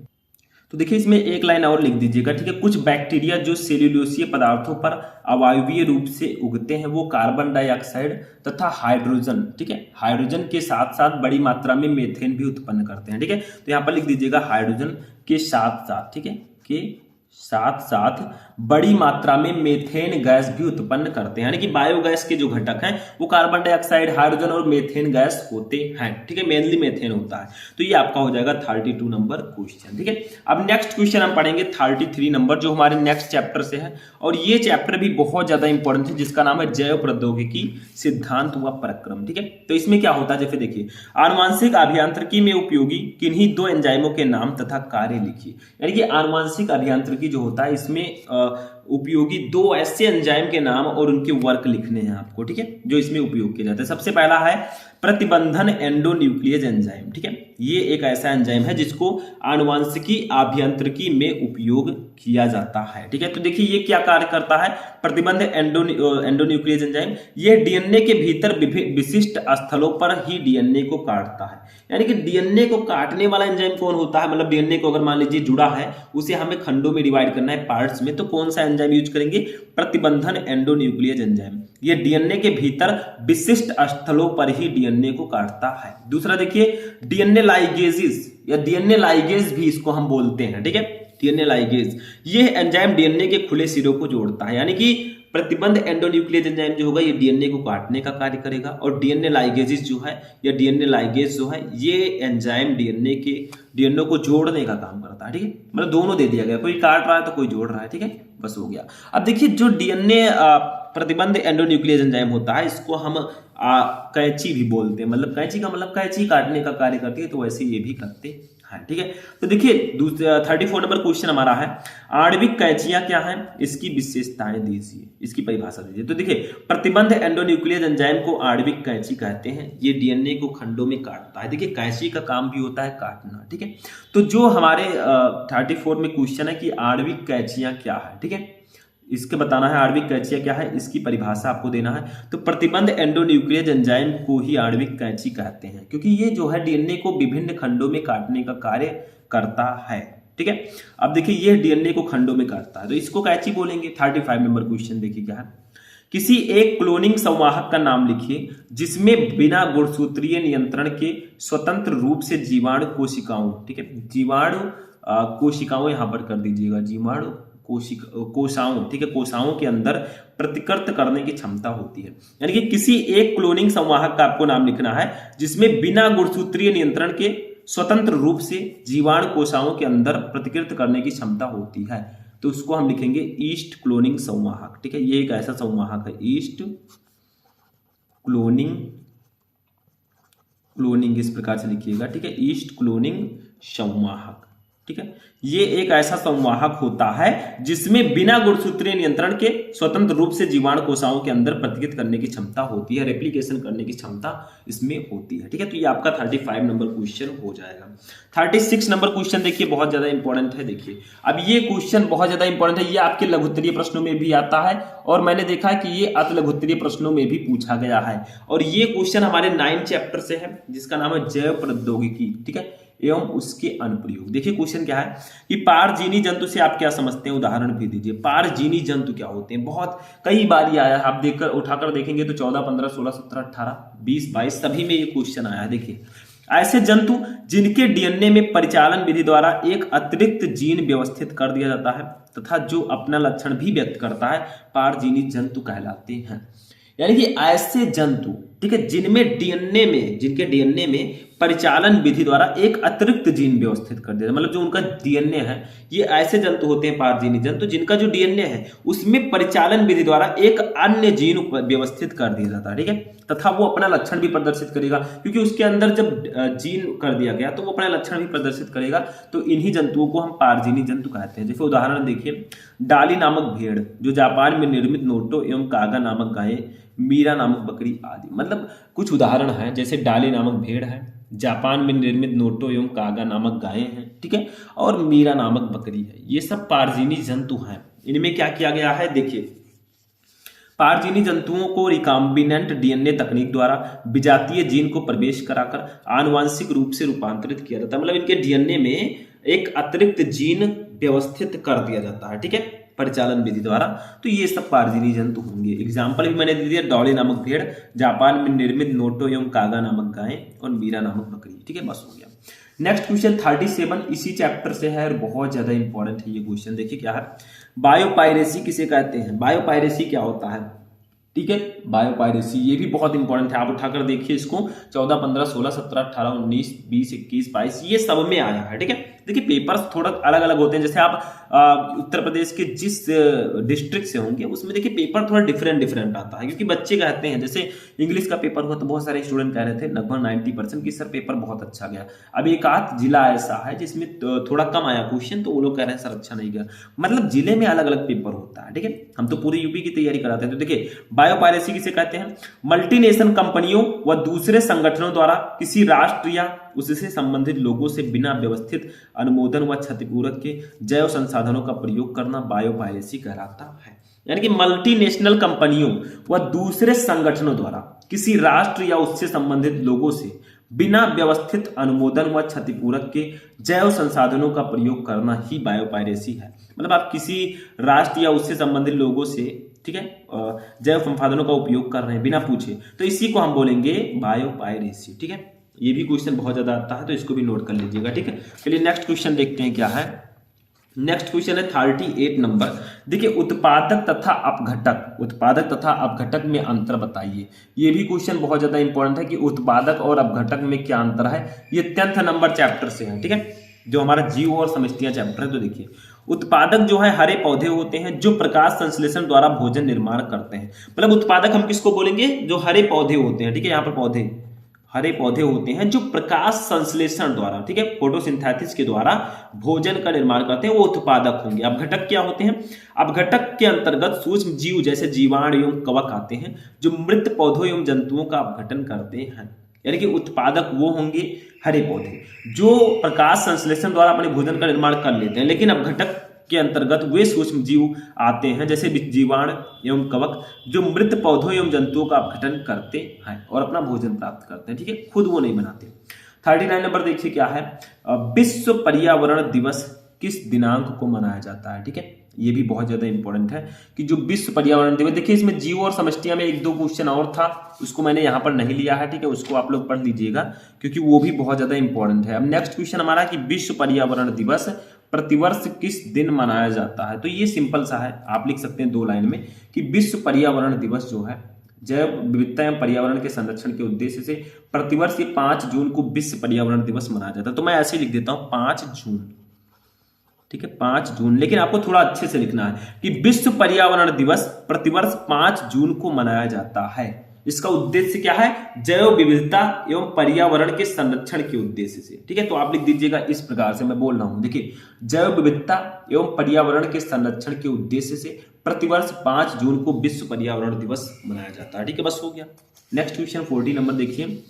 तो देखिए इसमें एक लाइन और लिख दीजिएगा, ठीक है। कुछ बैक्टीरिया जो सेल्यूलोसीय पदार्थों पर अवायवीय रूप से उगते हैं वो कार्बन डाइऑक्साइड तथा हाइड्रोजन, ठीक है, हाइड्रोजन के साथ साथ बड़ी मात्रा में मीथेन भी उत्पन्न करते हैं, ठीक है। तो यहाँ पर लिख दीजिएगा हाइड्रोजन के साथ साथ, ठीक है, के साथ साथ बड़ी मात्रा में मीथेन गैस भी उत्पन्न करते हैं। यानी कि बायोगैस के जो घटक हैं वो कार्बन डाइऑक्साइड, हाइड्रोजन और मीथेन गैस होते हैं, ठीक है, मेनली मीथेन होता है। तो ये आपका हो जाएगा 32 नंबर क्वेश्चन, ठीक है। अब नेक्स्ट क्वेश्चन हम पढ़ेंगे 33 नंबर, जो हमारे नेक्स्ट चैप्टर से है, और ये चैप्टर भी बहुत ज्यादा इंपॉर्टेंट है, जिसका नाम है जैव प्रौद्योगिकी सिद्धांत व प्रक्रम, ठीक है। तो इसमें क्या होता है, जैसे देखिए, आनुवांशिक अभियांत्रिकी में उपयोगी किन्हीं दो एंजाइमों के नाम तथा कार्य लिखिए। यानी कि आनुवांशिक अभियांत्रिकी जो होता है, इसमें उपयोगी दो ऐसे एंजाइम के नाम और उनके वर्क लिखने हैं आपको, ठीक है, जो इसमें उपयोग किए जाते हैं। सबसे पहला है प्रतिबंधन एंडोन्यूक्लियस एंजाइम, ठीक है। ये एक ऐसा एंजाइम है जिसको आनुवांशिकी अभियांत्रिकी में उपयोग किया जाता है, ठीक है। तो देखिए ये क्या कार्य करता है, प्रतिबंध एंडोन्यूक्लियस एंजाइम, ये डीएनए के भीतर विशिष्ट स्थलों पर ही डीएनए को काटता है। यानी कि डीएनए को काटने वाला एंजाइम कौन होता है, मतलब डीएनए को अगर मान लीजिए जुड़ा है, उसे हमें खंडों में डिवाइड करना है, पार्ट्स में, तो कौन सा एंजाइम यूज करेंगे, प्रतिबंधन एंडोन्यूक्लियस एंजाइम। ये डीएनए के भीतर विशिष्ट स्थलों पर ही डीएनए को काटता है। दूसरा देखिए डीएनए लाइगेजेस या डीएनए लाइगेज भी इसको हम बोलते हैं, ठीक है, डीएनए लाइगेज। ये एंजाइम डीएनए के खुले सिरों को जोड़ता है। यानी कि प्रतिबंध एंडोन्यूक्लियस एंजाइम जो होगा ये डीएनए को काटने का कार्य करेगा, और डीएनए लाइगेजेस जो है या डीएनए लाइगेज जो है ये एंजाइम डीएनए को जोड़ने का काम करता है, ठीक है। मतलब दोनों दे दिया गया, कोई काट रहा है तो कोई जोड़ रहा है, ठीक है, बस हो गया। अब देखिए जो डीएनए प्रतिबंध एंडोन्यूक्लियस एंजाइम होता है, इसको हम कैंची भी बोलते हैं, मतलब कैंची का मतलब कैंची काटने का कार्य करती है, तो वैसे ये भी करते हैं, ठीक है। तो देखिए 34 नंबर क्वेश्चन हमारा है, आणविक कैंचियां क्या हैं, इसकी विशेषताएं दीजिए, इसकी परिभाषा दीजिए। तो देखिए प्रतिबंध एंडोन्यूक्लियस एंजाइम को आणविक कैंची कहते हैं, ये डीएनए को खंडों में काटता है। देखिए कैंची का काम भी होता है काटना, ठीक है। तो जो हमारे 34 में क्वेश्चन है कि आणविक कैंचियां क्या है, ठीक है, इसके बताना है आणविक कैंचिया क्या है, इसकी परिभाषा आपको देना है। तो प्रतिबंध एंडोन्यूक्लियस एंजाइम को ही आणविक कैंची कहते हैं, क्योंकि ये जो है डीएनए को विभिन्न खंडों में काटने का कार्य करता है। ठीक है, अब देखिए ये डीएनए को खंडों में काटता है तो इसको कैंची बोलेंगे। 35 नंबर क्वेश्चन देखिए क्या है, किसी एक क्लोनिंग संवाहक का नाम लिखिए जिसमें बिना गुणसूत्रीय नियंत्रण के स्वतंत्र रूप से जीवाणु कोशिकाओं, ठीक है, जीवाणु कोशिकाओं यहां पर कर दीजिएगा, जीवाणु कोशाओं, ठीक है, कोशाओं के अंदर प्रतिकृत करने की क्षमता होती है। यानी कि किसी एक क्लोनिंग संवाहक का आपको नाम लिखना है जिसमें बिना गुणसूत्रीय नियंत्रण के स्वतंत्र रूप से जीवाणु कोशाओं के अंदर प्रतिकृत करने की क्षमता होती है, तो उसको हम लिखेंगे ईस्ट क्लोनिंग संवाहक। ठीक है, ये एक ऐसा संवाहक है, ईस्ट क्लोनिंग इस प्रकार से लिखिएगा। ठीक है, ईस्ट क्लोनिंग संवाहक। ठीक है, ये एक ऐसा संवाहक होता है जिसमें बिना गुणसूत्रीय नियंत्रण के स्वतंत्र रूप से जीवाणु कोशिकाओं के अंदर प्रतिकृत करने की क्षमता होती है, रेप्लिकेशन करने की क्षमता इसमें होती है। ठीक है, तो ये आपका 35 नंबर क्वेश्चन हो जाएगा। 36 नंबर क्वेश्चन देखिए बहुत ज्यादा इंपॉर्टेंट है। देखिए अब ये क्वेश्चन बहुत ज्यादा इंपॉर्टेंट है, ये आपके लघुत्तरीय प्रश्नों में भी आता है और मैंने देखा है कि ये अति लघुत्तरीय प्रश्नों में भी पूछा गया है। और ये क्वेश्चन हमारे 9 चैप्टर से है जिसका नाम है जैव प्रौद्योगिकी, ठीक है, एवं उसके अनुप्रयोग। देखिए क्वेश्चन क्या है कि पारजीनी जंतु से आप क्या समझते हैं, उदाहरण भी दीजिए। पारजीनी जंतु क्या होते हैं, बहुत कई बार ये आया है, आप देखकर उठाकर देखेंगे तो 14, 15, 16, 17, 18, 20, 22 सभी में ये क्वेश्चन आया है। देखिए ऐसे जंतु जिनके डीएनए में परिचालन विधि द्वारा एक अतिरिक्त जीन व्यवस्थित कर दिया जाता है तथा जो अपना लक्षण भी व्यक्त करता है, पारजीनी जंतु कहलाते हैं। यानी कि ऐसे जंतु, ठीक है, जिनके डीएनए में परिचालन विधि द्वारा एक अतिरिक्त जीन व्यवस्थित कर दिया, मतलब जो उनका डीएनए है, ये ऐसे जंतु होते हैं पारजीनी जंतु जिनका जो डीएनए है उसमें परिचालन विधि द्वारा एक अन्य जीन व्यवस्थित कर दिया जाता है। ठीक है, तथा वो अपना लक्षण भी प्रदर्शित करेगा, क्योंकि उसके अंदर जब जीन कर दिया गया तो वो अपना लक्षण भी प्रदर्शित करेगा। तो इन्हीं जंतुओं को हम पारजीनी जंतु कहते हैं। जैसे उदाहरण देखिए, डाली नामक भेड़ जो जापान में निर्मित नोटो एवं कागा नामक गाय, मीरा नामक बकरी आदि। मतलब कुछ उदाहरण हैं, जैसे डाली नामक भेड़ है, जापान में निर्मित नोटो एवं कागा नामक गायें हैं, ठीक है, और मीरा नामक बकरी है। ये सब पारजीनी जंतु हैं। इनमें क्या किया गया है, देखिए पारजीनी जंतुओं को रिकॉम्बिनेंट डीएनए तकनीक द्वारा विजातीय जीन को प्रवेश कराकर आनुवांशिक रूप से रूपांतरित किया जाता है। मतलब इनके डीएनए में एक अतिरिक्त जीन व्यवस्थित कर दिया जाता है, ठीक है, परिचालन विधि द्वारा। तो ये सब पारजीनी जंतु होंगे। एग्जाम्पल भी मैंने दे दिया, डॉली नामक भेड़, जापान में निर्मित नोटो एवं कागा नामक गाय और मीरा नामक बकरी। ठीक है, बस हो गया। नेक्स्ट क्वेश्चन 37 इसी चैप्टर से है और बहुत ज्यादा इंपॉर्टेंट है ये क्वेश्चन। देखिए क्या है, बायोपायरेसी किसे कहते हैं, बायोपायरेसी क्या होता है। ठीक है, बायोपायरेसी ये भी बहुत इंपॉर्टेंट है, आप उठाकर देखिए इसको। 14, 15, 16, 17, 18, 19, 20, 21, 22 ये सब में आया है। ठीक है, देखिए पेपर्स थोड़ा अलग अलग होते हैं। जैसे आप उत्तर प्रदेश के जिस डिस्ट्रिक्ट से होंगे उसमें देखिए पेपर थोड़ा डिफरेंट आता है, क्योंकि बच्चे कहते हैं, जैसे इंग्लिश का पेपर हुआ तो बहुत सारे स्टूडेंट कह रहे थे लगभग 90% की सर पेपर बहुत अच्छा गया। अब एक आध जिला ऐसा है जिसमें थोड़ा कम आया क्वेश्चन, तो वो लोग कह रहे हैं सर अच्छा नहीं गया। मतलब जिले में अलग अलग पेपर होता है। ठीक है, हम तो पूरी यूपी की तैयारी कराते हैं। तो देखिए बायोपायरेसी किसे कहते हैं, मल्टीनेशनल कंपनियों व दूसरे संगठनों द्वारा किसी राष्ट्र या उससे संबंधित लोगों से बिना व्यवस्थित अनुमोदन व क्षतिपूरक के जैव संसाधनों का प्रयोग करना बायोपायरेसी कहलाता है। यानी कि मल्टीनेशनल कंपनियों व दूसरे संगठनों द्वारा किसी राष्ट्र या उससे संबंधित लोगों से बिना व्यवस्थित अनुमोदन व क्षतिपूरक के जैव संसाधनों का प्रयोग करना ही बायोपायरेसी है। मतलब आप किसी राष्ट्र या उससे संबंधित लोगों से, ठीक है, जैव संसाधनों का उपयोग कर रहे हैं बिना पूछे, तो इसी को हम बोलेंगे बायोपायरेसी। ठीक है, ये भी क्वेश्चन बहुत ज्यादा आता है तो इसको भी नोट कर लीजिएगा। ठीक है, चलिए नेक्स्ट क्वेश्चन देखते हैं क्या है। नेक्स्ट क्वेश्चन है 38 नंबर। देखिए उत्पादक तथा अपघटक में अंतर बताइए। ये भी क्वेश्चन बहुत ज्यादा इंपॉर्टेंट है कि उत्पादक और अपघटक में क्या अंतर है। ये 10th नंबर चैप्टर से है। ठीक है, जो हमारा जीव और समष्टियां चैप्टर है। तो देखिए उत्पादक जो है हरे पौधे होते हैं जो प्रकाश संश्लेषण द्वारा भोजन निर्माण करते हैं। मतलब उत्पादक हम किसको बोलेंगे, जो हरे पौधे होते हैं। ठीक है, यहाँ पर पौधे हरे पौधे होते हैं जो प्रकाश संश्लेषण द्वारा, ठीक है, फोटोसिंथेसिस के द्वारा भोजन का निर्माण करते हैं, वो उत्पादक होंगे। अपघटक क्या होते हैं, अपघटक के अंतर्गत सूक्ष्म जीव जैसे जीवाणु एवं कवक आते हैं जो मृत पौधों एवं जंतुओं का अपघटन करते हैं। यानी कि उत्पादक वो होंगे हरे पौधे जो प्रकाश संश्लेषण द्वारा अपने भोजन का निर्माण कर लेते हैं, लेकिन अपघटक के अंतर्गत वे सूक्ष्म जीव आते हैं जैसे जीवाणु एवं कवक जो मृत पौधों एवं जंतुओं का अपघटन करते हैं और अपना भोजन प्राप्त करते हैं, ठीक है, खुद वो नहीं बनाते। 39 नंबर देखिए क्या है, विश्व पर्यावरण दिवस किस दिनांक को मनाया जाता है, ठीक है, ये भी बहुत ज्यादा इंपॉर्टेंट है कि जो विश्व पर्यावरण दिवस, देखिए इसमें जीव और समष्टियां में एक दो क्वेश्चन और था, उसको मैंने यहाँ पर नहीं लिया है, ठीक है, उसको आप लोग पढ़ लीजिएगा क्योंकि वो भी बहुत ज्यादा इंपॉर्टेंट है। अब नेक्स्ट क्वेश्चन हमारा कि विश्व पर्यावरण दिवस प्रतिवर्ष किस दिन मनाया जाता है, तो ये सिंपल सा है, आप लिख सकते हैं 2 लाइन में कि विश्व पर्यावरण दिवस जो है जैव विविधता एवं पर्यावरण के संरक्षण के उद्देश्य से प्रतिवर्ष 5 जून को विश्व पर्यावरण दिवस मनाया जाता है। तो मैं ऐसे लिख देता हूं 5 जून, ठीक है, 5 जून, लेकिन आपको थोड़ा अच्छे से लिखना है कि विश्व पर्यावरण दिवस प्रतिवर्ष 5 जून को मनाया जाता है। इसका उद्देश्य क्या है, जैव विविधता एवं पर्यावरण के संरक्षण के उद्देश्य से, ठीक है, तो आप लिख दीजिएगा इस प्रकार से मैं बोल रहा हूं, देखिए जैव विविधता एवं पर्यावरण के संरक्षण के उद्देश्य से प्रतिवर्ष 5 जून को विश्व पर्यावरण दिवस मनाया जाता है, ठीक है, बस हो गया। नेक्स्ट क्वेश्चन 40 नंबर देखिए,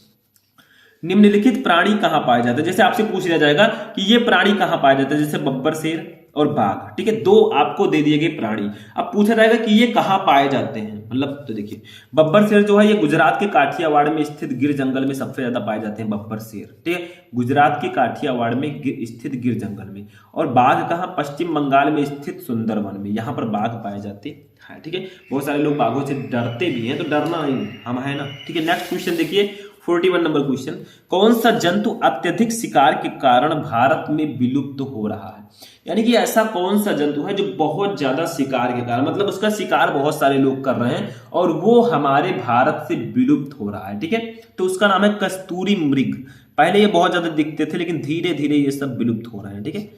निम्नलिखित प्राणी कहां पाए जाते हैं, जैसे आपसे पूछ लिया जाएगा कि ये प्राणी कहां पाए जाते हैं, जैसे बब्बर, शेर और बाघ, ठीक है, 2 आपको दे दिए गए प्राणी। अब पूछा जाएगा कि ये कहां पाए जाते हैं, मतलब तो देखिए बब्बर शेर जो है ये गुजरात के काठियावाड़ में स्थित गिर जंगल में सबसे ज्यादा पाए जाते हैं बब्बर शेर, ठीक है, गुजरात के काठियावाड़ में स्थित गिर जंगल में। और बाघ कहां, पश्चिम बंगाल में स्थित सुंदरवन में, यहाँ पर बाघ पाए जाते हैं, ठीक है। बहुत सारे लोग बाघों से डरते भी हैं, तो डरना नहीं, हम है ना, ठीक है। नेक्स्ट क्वेश्चन देखिए 41 नंबर क्वेश्चन, कौन सा जंतु अत्यधिक शिकार के कारण भारत में विलुप्त हो रहा है, यानी कि ऐसा कौन सा जंतु है जो बहुत ज्यादा शिकार के कारण, मतलब उसका शिकार बहुत सारे लोग कर रहे हैं और वो हमारे भारत से विलुप्त हो रहा है, ठीक है, तो उसका नाम है कस्तूरी मृग। पहले ये बहुत ज्यादा दिखते थे लेकिन धीरे धीरे ये सब विलुप्त हो रहे हैं, ठीक है,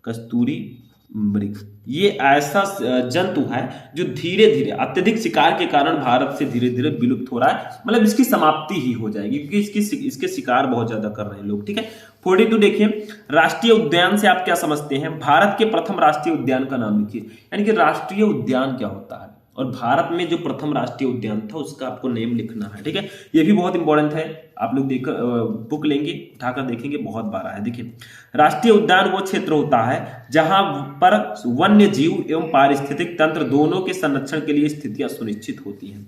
कस्तूरी मृग ये ऐसा जंतु है जो धीरे धीरे अत्यधिक शिकार के कारण भारत से धीरे धीरे विलुप्त हो रहा है, मतलब इसकी समाप्ति ही हो जाएगी क्योंकि इसके शिकार बहुत ज्यादा कर रहे हैं लोग, ठीक है। 42 देखिए, राष्ट्रीय उद्यान से आप क्या समझते हैं, भारत के प्रथम राष्ट्रीय उद्यान का नाम लिखिए, यानी कि राष्ट्रीय उद्यान क्या होता है और भारत में जो प्रथम राष्ट्रीय उद्यान था उसका आपको नेम लिखना है, ठीक है, ये भी बहुत इंपॉर्टेंट है, आप लोग देख बुक लेंगे उठाकर देखेंगे, बहुत बार है। देखिए राष्ट्रीय उद्यान वो क्षेत्र होता है जहां पर वन्य जीव एवं पारिस्थितिक तंत्र दोनों के संरक्षण के लिए स्थितियां सुनिश्चित होती हैं।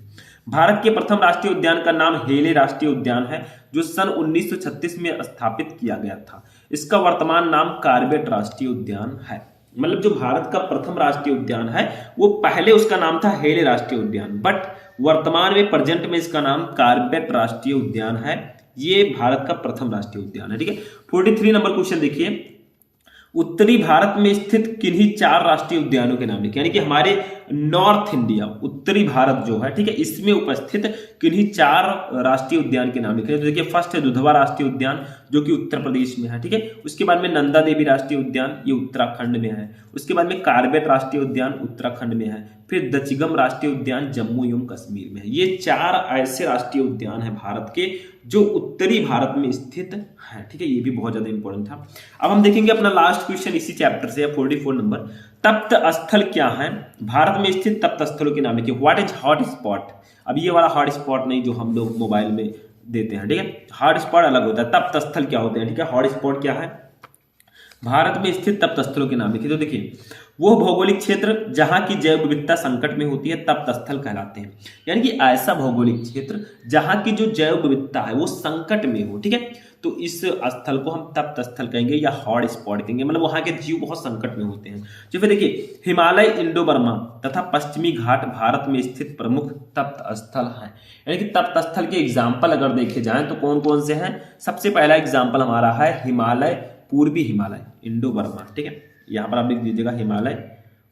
भारत के प्रथम राष्ट्रीय उद्यान का नाम हेले राष्ट्रीय उद्यान है जो सन 1936 में स्थापित किया गया था। इसका वर्तमान नाम कार्बेट राष्ट्रीय उद्यान है, मतलब जो भारत का प्रथम राष्ट्रीय उद्यान है वो पहले उसका नाम था हेले राष्ट्रीय उद्यान, बट वर्तमान में प्रेजेंट में इसका नाम कार्बेट राष्ट्रीय उद्यान है। ये भारत का प्रथम राष्ट्रीय उद्यान है, ठीक है। 43 नंबर क्वेश्चन देखिए, उत्तरी भारत में स्थित किन्हीं 4 राष्ट्रीय उद्यानों के नाम लिखिए, यानी कि हमारे नॉर्थ इंडिया उत्तरी भारत जो है, ठीक है, इसमें उपस्थित किन्हीं 4 राष्ट्रीय उद्यान के नाम लिखे। तो देखिए फर्स्ट है दुधवा राष्ट्रीय उद्यान जो कि उत्तर प्रदेश में है, ठीक है, उसके बाद में नंदा देवी राष्ट्रीय उद्यान ये उत्तराखंड में है, उसके बाद में कार्बेट राष्ट्रीय उद्यान उत्तराखंड में है, फिर दचिगम राष्ट्रीय उद्यान जम्मू एवं कश्मीर में है। ये 4 ऐसे राष्ट्रीय उद्यान है भारत के जो उत्तरी भारत में स्थित है, ठीक है, ये भी बहुत ज्यादा इंपॉर्टेंट था। अब हम देखेंगे अपना लास्ट क्वेश्चन इसी चैप्टर से 44 नंबर, तप्त स्थल क्या है, भारत में स्थित तप्त स्थलों के नाम लिखिए। व्हाट इज हॉट स्पॉट, अब ये वाला हॉट स्पॉट नहीं जो हम लोग मोबाइल में देते हैं, ठीक है, हॉट स्पॉट अलग होता है, तप्त स्थल क्या होते हैं, ठीक है, हॉट स्पॉट क्या है, भारत में स्थित तप्त स्थलों के नाम लिखिए। तो देखिए वो भौगोलिक क्षेत्र जहां की जैव विविधता संकट में होती है तप्त स्थल कहलाते हैं, यानी कि ऐसा भौगोलिक क्षेत्र जहां की जो जैव विविधता है वो संकट में हो, ठीक है, तो इस स्थल को हम तप्त स्थल कहेंगे या हॉट स्पॉट कहेंगे, मतलब वहां के जीव बहुत संकट में होते हैं। जो फिर देखिए हिमालय, इंडो बर्मा तथा पश्चिमी घाट भारत में स्थित प्रमुख तप्त स्थल हैं, यानी कि तप्त स्थल के एग्जाम्पल अगर देखे जाएं तो कौन कौन से हैं, सबसे पहला एग्जाम्पल हमारा है हिमालय, पूर्वी हिमालय, इंडो बर्मा, ठीक है, यहाँ पर आप लिख दीजिएगा हिमालय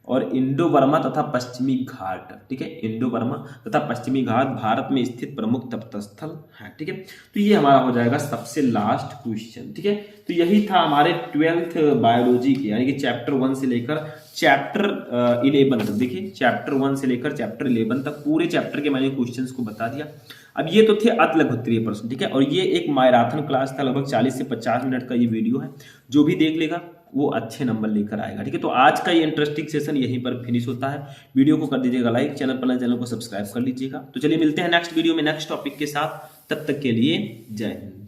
और इंडो बर्मा तथा पश्चिमी घाट, ठीक है, इंडो बर्मा तथा पश्चिमी घाट भारत में स्थित प्रमुख तप्त स्थल है, ठीक है। तो ये हमारा हो जाएगा सबसे लास्ट क्वेश्चन, ठीक है। तो यही था हमारे 12th बायोलॉजी के, यानी कि चैप्टर 1 से लेकर चैप्टर 11 तक। देखिए चैप्टर 1 से लेकर चैप्टर 11 तक पूरे चैप्टर के मैंने क्वेश्चंस को बता दिया। अब ये तो थे अति लघुत्तरीय प्रश्न, ठीक है, और ये एक मैराथन क्लास था, लगभग 40 से 50 मिनट का ये वीडियो है, जो भी देख लेगा वो अच्छे नंबर लेकर आएगा, ठीक है। तो आज का ये इंटरेस्टिंग सेशन यहीं पर फिनिश होता है। वीडियो को कर दीजिएगा लाइक, चैनल को सब्सक्राइब कर लीजिएगा। तो चलिए मिलते हैं नेक्स्ट वीडियो में नेक्स्ट टॉपिक के साथ, तब तक के लिए जय हिंद।